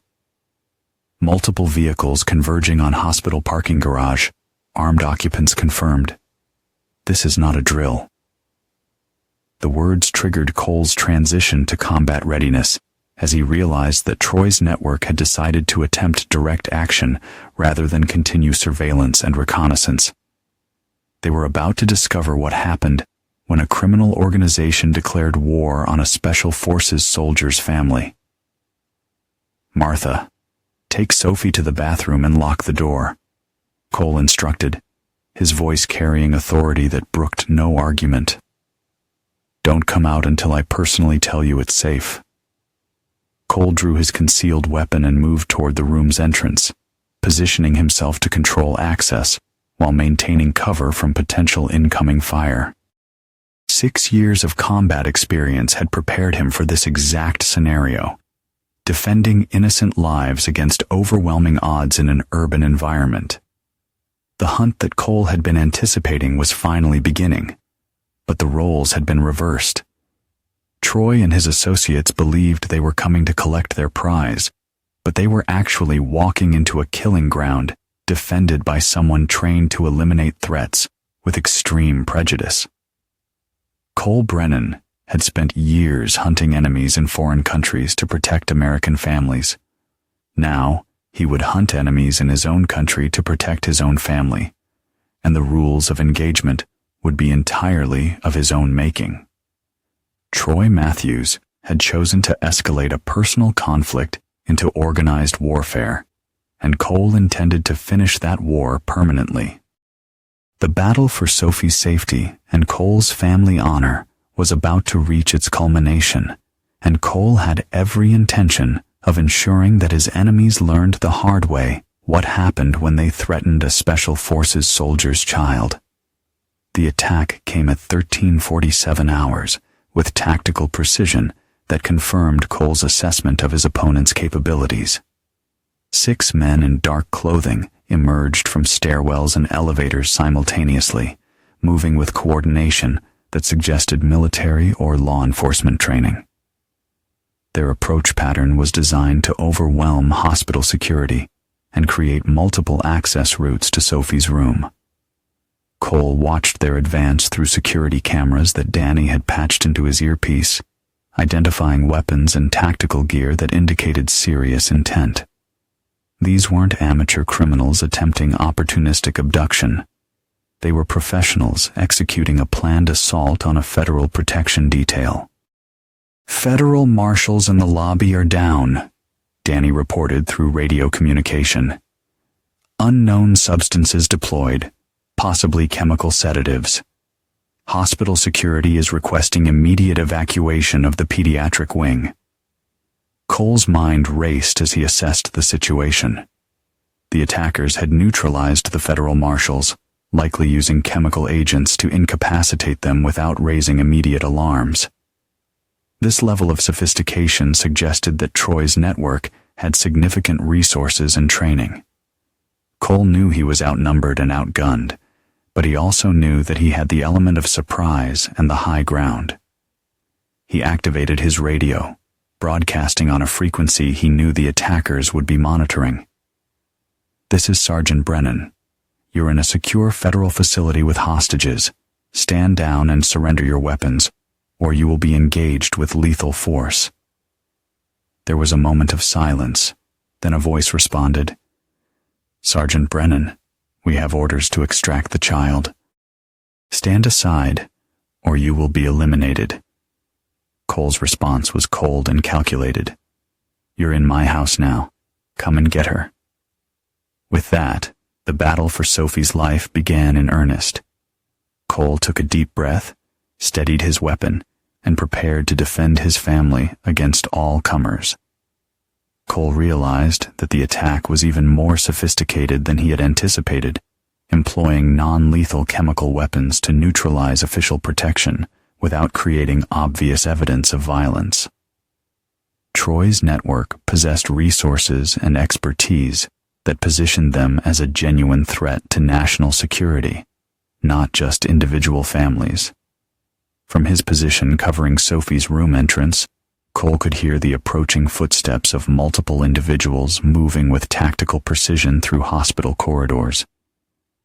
Multiple vehicles converging on hospital parking garage. Armed occupants confirmed. This is not a drill. The words triggered Cole's transition to combat readiness as he realized that Troy's network had decided to attempt direct action rather than continue surveillance and reconnaissance. They were about to discover what happened when a criminal organization declared war on a Special Forces soldier's family. "Martha, take Sophie to the bathroom and lock the door," Cole instructed, his voice carrying authority that brooked no argument. "Don't come out until I personally tell you it's safe." Cole drew his concealed weapon and moved toward the room's entrance, positioning himself to control access while maintaining cover from potential incoming fire. 6 years of combat experience had prepared him for this exact scenario, defending innocent lives against overwhelming odds in an urban environment. The hunt that Cole had been anticipating was finally beginning, but the roles had been reversed. Troy and his associates believed they were coming to collect their prize, but they were actually walking into a killing ground defended by someone trained to eliminate threats with extreme prejudice. Cole Brennan had spent years hunting enemies in foreign countries to protect American families. Now, he would hunt enemies in his own country to protect his own family, and the rules of engagement would be entirely of his own making. Troy Matthews had chosen to escalate a personal conflict into organized warfare, and Cole intended to finish that war permanently. The battle for Sophie's safety and Cole's family honor was about to reach its culmination, and Cole had every intention of ensuring that his enemies learned the hard way what happened when they threatened a Special Forces soldier's child. The attack came at 13:47 hours, with tactical precision that confirmed Cole's assessment of his opponent's capabilities. 6 men in dark clothing emerged from stairwells and elevators simultaneously, moving with coordination that suggested military or law enforcement training. Their approach pattern was designed to overwhelm hospital security and create multiple access routes to Sophie's room. Cole watched their advance through security cameras that Danny had patched into his earpiece, identifying weapons and tactical gear that indicated serious intent. These weren't amateur criminals attempting opportunistic abduction. They were professionals executing a planned assault on a federal protection detail. "Federal marshals in the lobby are down," Danny reported through radio communication. "Unknown substances deployed, possibly chemical sedatives. Hospital security is requesting immediate evacuation of the pediatric wing." Cole's mind raced as he assessed the situation. The attackers had neutralized the federal marshals, likely using chemical agents to incapacitate them without raising immediate alarms. This level of sophistication suggested that Troy's network had significant resources and training. Cole knew he was outnumbered and outgunned, but he also knew that he had the element of surprise and the high ground. He activated his radio, broadcasting on a frequency he knew the attackers would be monitoring. "This is Sergeant Brennan. You're in a secure federal facility with hostages. Stand down and surrender your weapons, or you will be engaged with lethal force." There was a moment of silence, then a voice responded, "Sergeant Brennan, we have orders to extract the child. Stand aside, or you will be eliminated." Cole's response was cold and calculated. "You're in my house now. Come and get her." With that, the battle for Sophie's life began in earnest. Cole took a deep breath, steadied his weapon, and prepared to defend his family against all comers. Cole realized that the attack was even more sophisticated than he had anticipated, employing non-lethal chemical weapons to neutralize official protection without creating obvious evidence of violence. Troy's network possessed resources and expertise that positioned them as a genuine threat to national security, not just individual families. From From his position covering Sophie's room entrance, Cole could hear the approaching footsteps of multiple individuals moving with tactical precision through hospital corridors.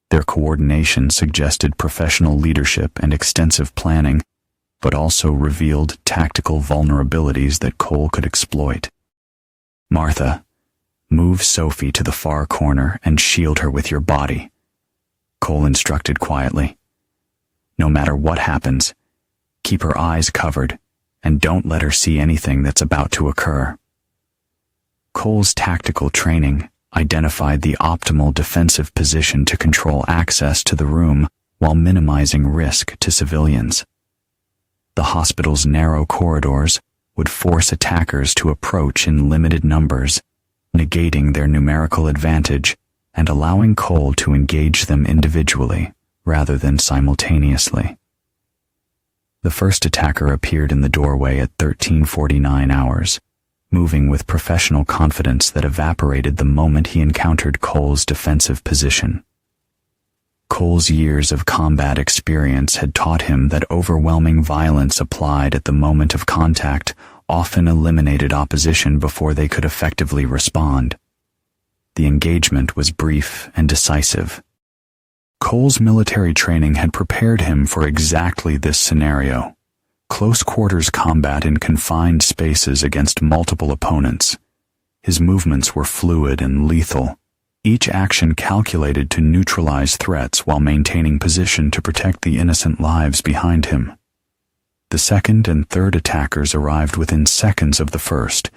Their coordination suggested professional leadership and extensive planning, but also revealed tactical vulnerabilities that Cole could exploit. "Martha, move Sophie to the far corner and shield her with your body," Cole instructed quietly. "No matter what happens, keep her eyes covered and don't let her see anything that's about to occur." Cole's tactical training identified the optimal defensive position to control access to the room while minimizing risk to civilians. The hospital's narrow corridors would force attackers to approach in limited numbers, negating their numerical advantage and allowing Cole to engage them individually rather than simultaneously. The first attacker appeared in the doorway at 13:49 hours, moving with professional confidence that evaporated the moment he encountered Cole's defensive position. Cole's years of combat experience had taught him that overwhelming violence applied at the moment of contact often eliminated opposition before they could effectively respond. The engagement was brief and decisive. Cole's military training had prepared him for exactly this scenario: close-quarters combat in confined spaces against multiple opponents. His movements were fluid and lethal, each action calculated to neutralize threats while maintaining position to protect the innocent lives behind him. The second and third attackers arrived within seconds of the first,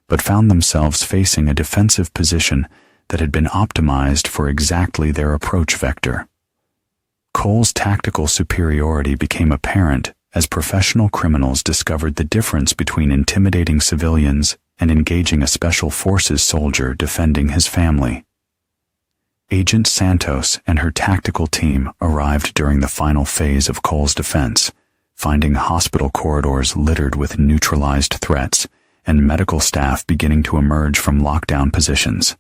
but found themselves facing a defensive position that had been optimized for exactly their approach vector. Cole's tactical superiority became apparent as professional criminals discovered the difference between intimidating civilians and engaging a special forces soldier defending his family. Agent Santos and her tactical team arrived during the final phase of Cole's defense, finding hospital corridors littered with neutralized threats and medical staff beginning to emerge from lockdown positions.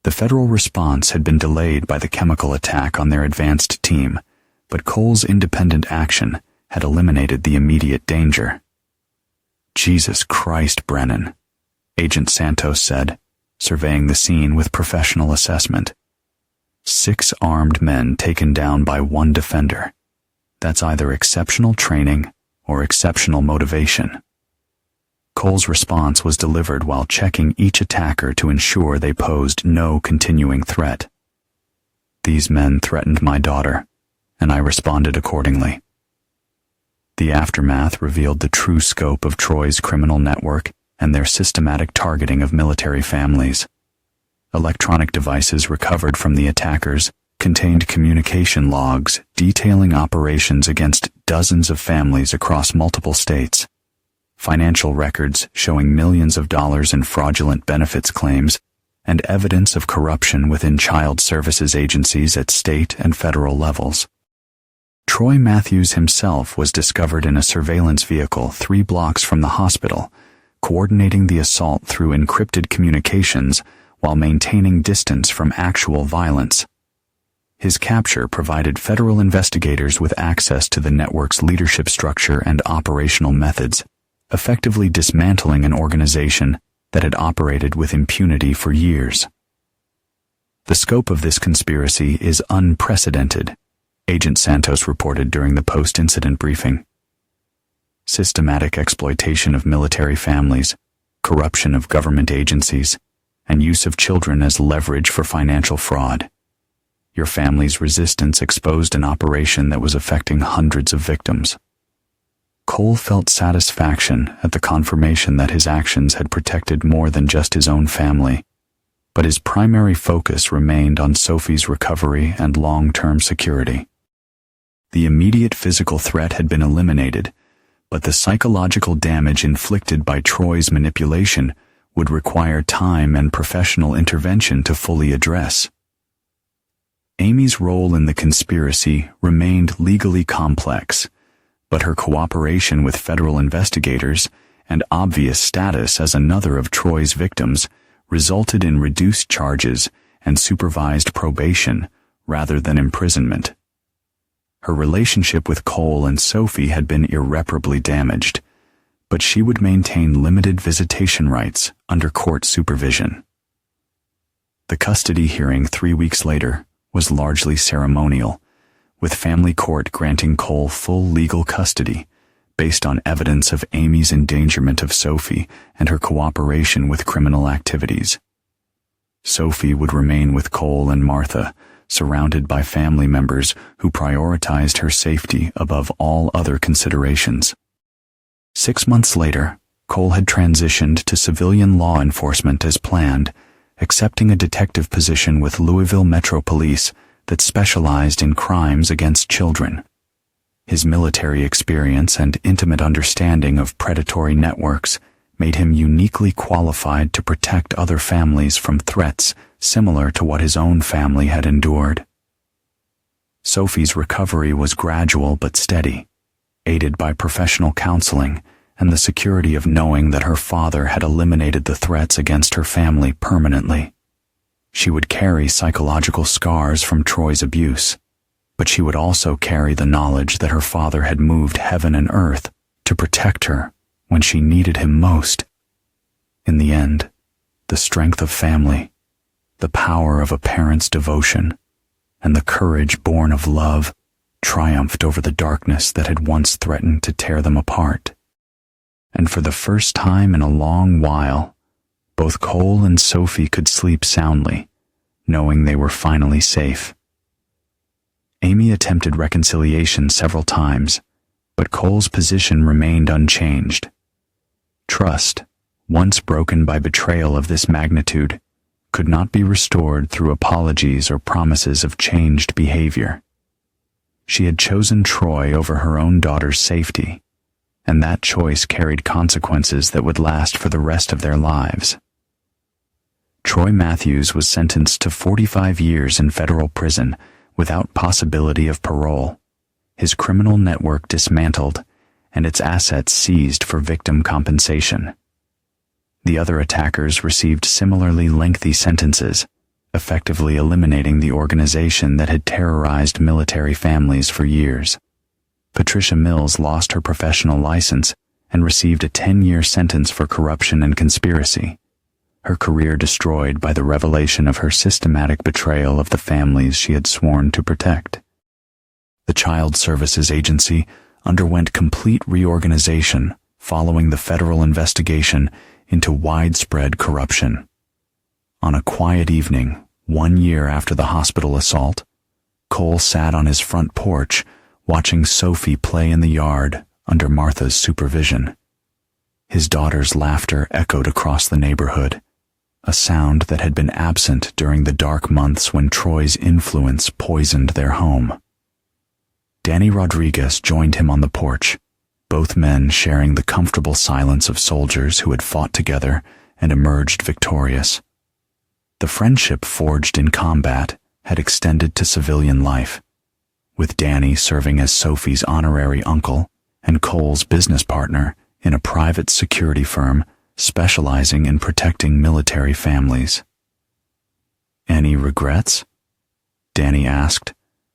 The federal response had been delayed by the chemical attack on their advanced team, but Cole's independent action had eliminated the immediate danger. "Jesus Christ, Brennan," Agent Santos said, surveying the scene with professional assessment. 6 armed men taken down by 1 defender. That's either exceptional training or exceptional motivation. Cole's response was delivered while checking each attacker to ensure they posed no continuing threat. "These men threatened my daughter, and I responded accordingly." The aftermath revealed the true scope of Troy's criminal network and their systematic targeting of military families. Electronic devices recovered from the attackers contained communication logs detailing operations against dozens of families across multiple states, financial records showing millions of dollars in fraudulent benefits claims, and evidence of corruption within child services agencies at state and federal levels. Troy Matthews himself was discovered in a surveillance vehicle 3 blocks from the hospital, coordinating the assault through encrypted communications while maintaining distance from actual violence. His capture provided federal investigators with access to the network's leadership structure and operational methods, effectively dismantling an organization that had operated with impunity for years. "The scope of this conspiracy is unprecedented," Agent Santos reported during the post-incident briefing. "Systematic exploitation of military families, corruption of government agencies, and use of children as leverage for financial fraud. Your family's resistance exposed an operation that was affecting hundreds of victims." Cole felt satisfaction at the confirmation that his actions had protected more than just his own family, but his primary focus remained on Sophie's recovery and long-term security. The immediate physical threat had been eliminated, but the psychological damage inflicted by Troy's manipulation would require time and professional intervention to fully address. Amy's role in the conspiracy remained legally complex, but her cooperation with federal investigators and obvious status as another of Troy's victims resulted in reduced charges and supervised probation rather than imprisonment. Her relationship with Cole and Sophie had been irreparably damaged, but she would maintain limited visitation rights under court supervision. The custody hearing 3 weeks later was largely ceremonial, with family court granting Cole full legal custody based on evidence of Amy's endangerment of Sophie and her cooperation with criminal activities. Sophie would remain with Cole and Martha, surrounded by family members who prioritized her safety above all other considerations. 6 months later, Cole had transitioned to civilian law enforcement as planned, accepting a detective position with Louisville Metro Police that specialized in crimes against children. His military experience and intimate understanding of predatory networks made him uniquely qualified to protect other families from threats similar to what his own family had endured. Sophie's recovery was gradual but steady, aided by professional counseling and the security of knowing that her father had eliminated the threats against her family permanently. She would carry psychological scars from Troy's abuse, but she would also carry the knowledge that her father had moved heaven and earth to protect her when she needed him most. In the end, the strength of family, the power of a parent's devotion, and the courage born of love triumphed over the darkness that had once threatened to tear them apart. And for the first time in a long while, both Cole and Sophie could sleep soundly, knowing they were finally safe. Amy attempted reconciliation several times, but Cole's position remained unchanged. Trust, once broken by betrayal of this magnitude, could not be restored through apologies or promises of changed behavior. She had chosen Troy over her own daughter's safety, and that choice carried consequences that would last for the rest of their lives. Troy Matthews was sentenced to 45 years in federal prison without possibility of parole, his criminal network dismantled, and its assets seized for victim compensation. The other attackers received similarly lengthy sentences, effectively eliminating the organization that had terrorized military families for years. Patricia Mills lost her professional license and received a 10-year sentence for corruption and conspiracy, her career destroyed by the revelation of her systematic betrayal of the families she had sworn to protect. The Child Services Agency underwent complete reorganization following the federal investigation into widespread corruption. On a quiet evening, 1 year after the hospital assault, Cole sat on his front porch watching Sophie play in the yard under Martha's supervision. His daughter's laughter echoed across the neighborhood, a sound that had been absent during the dark months when Troy's influence poisoned their home. Danny Rodriguez joined him on the porch, both men sharing the comfortable silence of soldiers who had fought together and emerged victorious. The friendship forged in combat had extended to civilian life, with Danny serving as Sophie's honorary uncle and Cole's business partner in a private security firm specializing in protecting military families. "Any regrets?" Danny asked,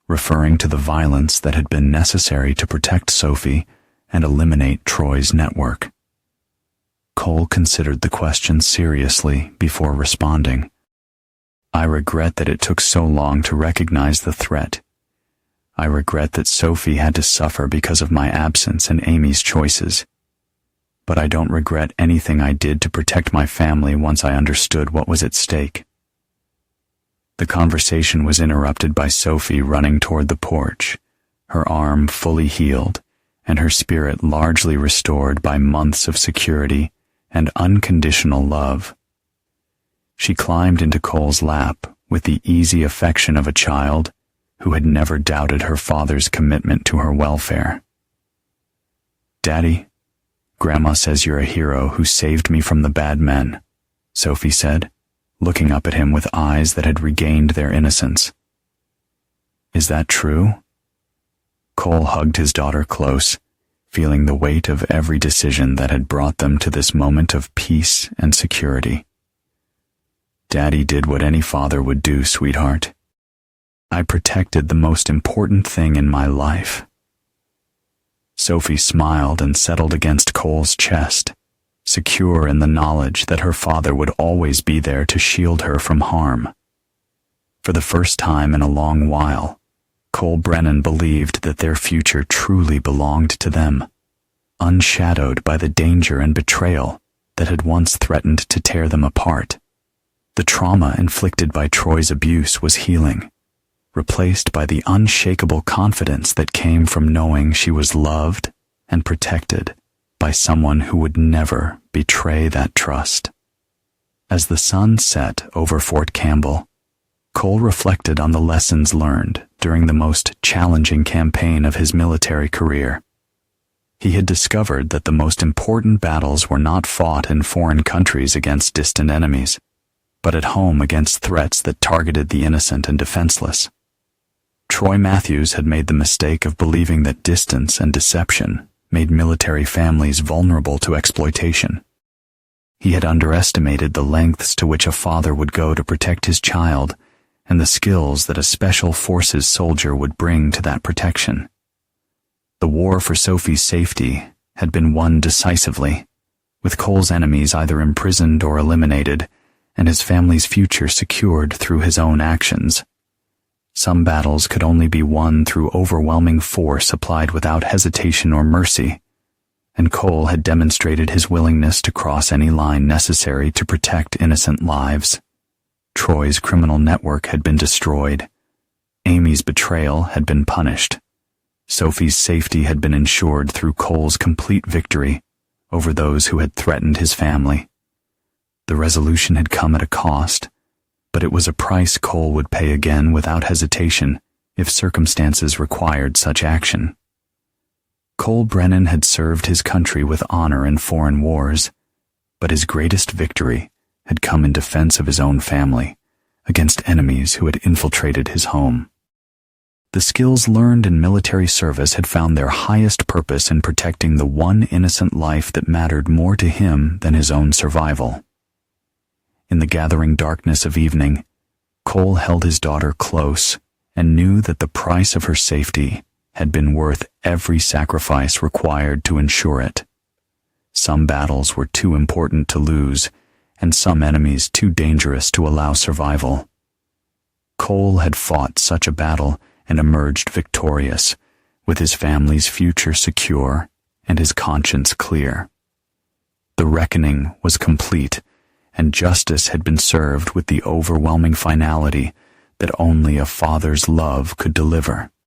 referring to the violence that had been necessary to protect Sophie and eliminate Troy's network. Cole considered the question seriously before responding. "I regret that it took so long to recognize the threat. I regret that Sophie had to suffer because of my absence and Amy's choices. But I don't regret anything I did to protect my family once I understood what was at stake." The conversation was interrupted by Sophie running toward the porch, her arm fully healed and her spirit largely restored by months of security and unconditional love. She climbed into Cole's lap with the easy affection of a child who had never doubted her father's commitment to her welfare. "Daddy, Grandma says you're a hero who saved me from the bad men," Sophie said, looking up at him with eyes that had regained their innocence. "Is that true?" Cole hugged his daughter close, feeling the weight of every decision that had brought them to this moment of peace and security. "Daddy did what any father would do, sweetheart. I protected the most important thing in my life." Sophie smiled and settled against Cole's chest, secure in the knowledge that her father would always be there to shield her from harm. For the first time in a long while, Cole Brennan believed that their future truly belonged to them, unshadowed by the danger and betrayal that had once threatened to tear them apart. The trauma inflicted by Troy's abuse was healing, replaced by the unshakable confidence that came from knowing she was loved and protected by someone who would never betray that trust. As the sun set over Fort Campbell, Cole reflected on the lessons learned during the most challenging campaign of his military career. He had discovered that the most important battles were not fought in foreign countries against distant enemies, but at home against threats that targeted the innocent and defenseless. Troy Matthews had made the mistake of believing that distance and deception made military families vulnerable to exploitation. He had underestimated the lengths to which a father would go to protect his child and the skills that a special forces soldier would bring to that protection. The war for Sophie's safety had been won decisively, with Cole's enemies either imprisoned or eliminated, and his family's future secured through his own actions. Some battles could only be won through overwhelming force applied without hesitation or mercy, and Cole had demonstrated his willingness to cross any line necessary to protect innocent lives. Troy's criminal network had been destroyed. Amy's betrayal had been punished. Sophie's safety had been ensured through Cole's complete victory over those who had threatened his family. The resolution had come at a cost, but it was a price Cole would pay again without hesitation if circumstances required such action. Cole Brennan had served his country with honor in foreign wars, but his greatest victory had come in defense of his own family against enemies who had infiltrated his home. The skills learned in military service had found their highest purpose in protecting the one innocent life that mattered more to him than his own survival. In the gathering darkness of evening, Cole held his daughter close and knew that the price of her safety had been worth every sacrifice required to ensure it. Some battles were too important to lose, and some enemies too dangerous to allow survival. Cole had fought such a battle and emerged victorious, with his family's future secure and his conscience clear. The reckoning was complete, and justice had been served with the overwhelming finality that only a father's love could deliver.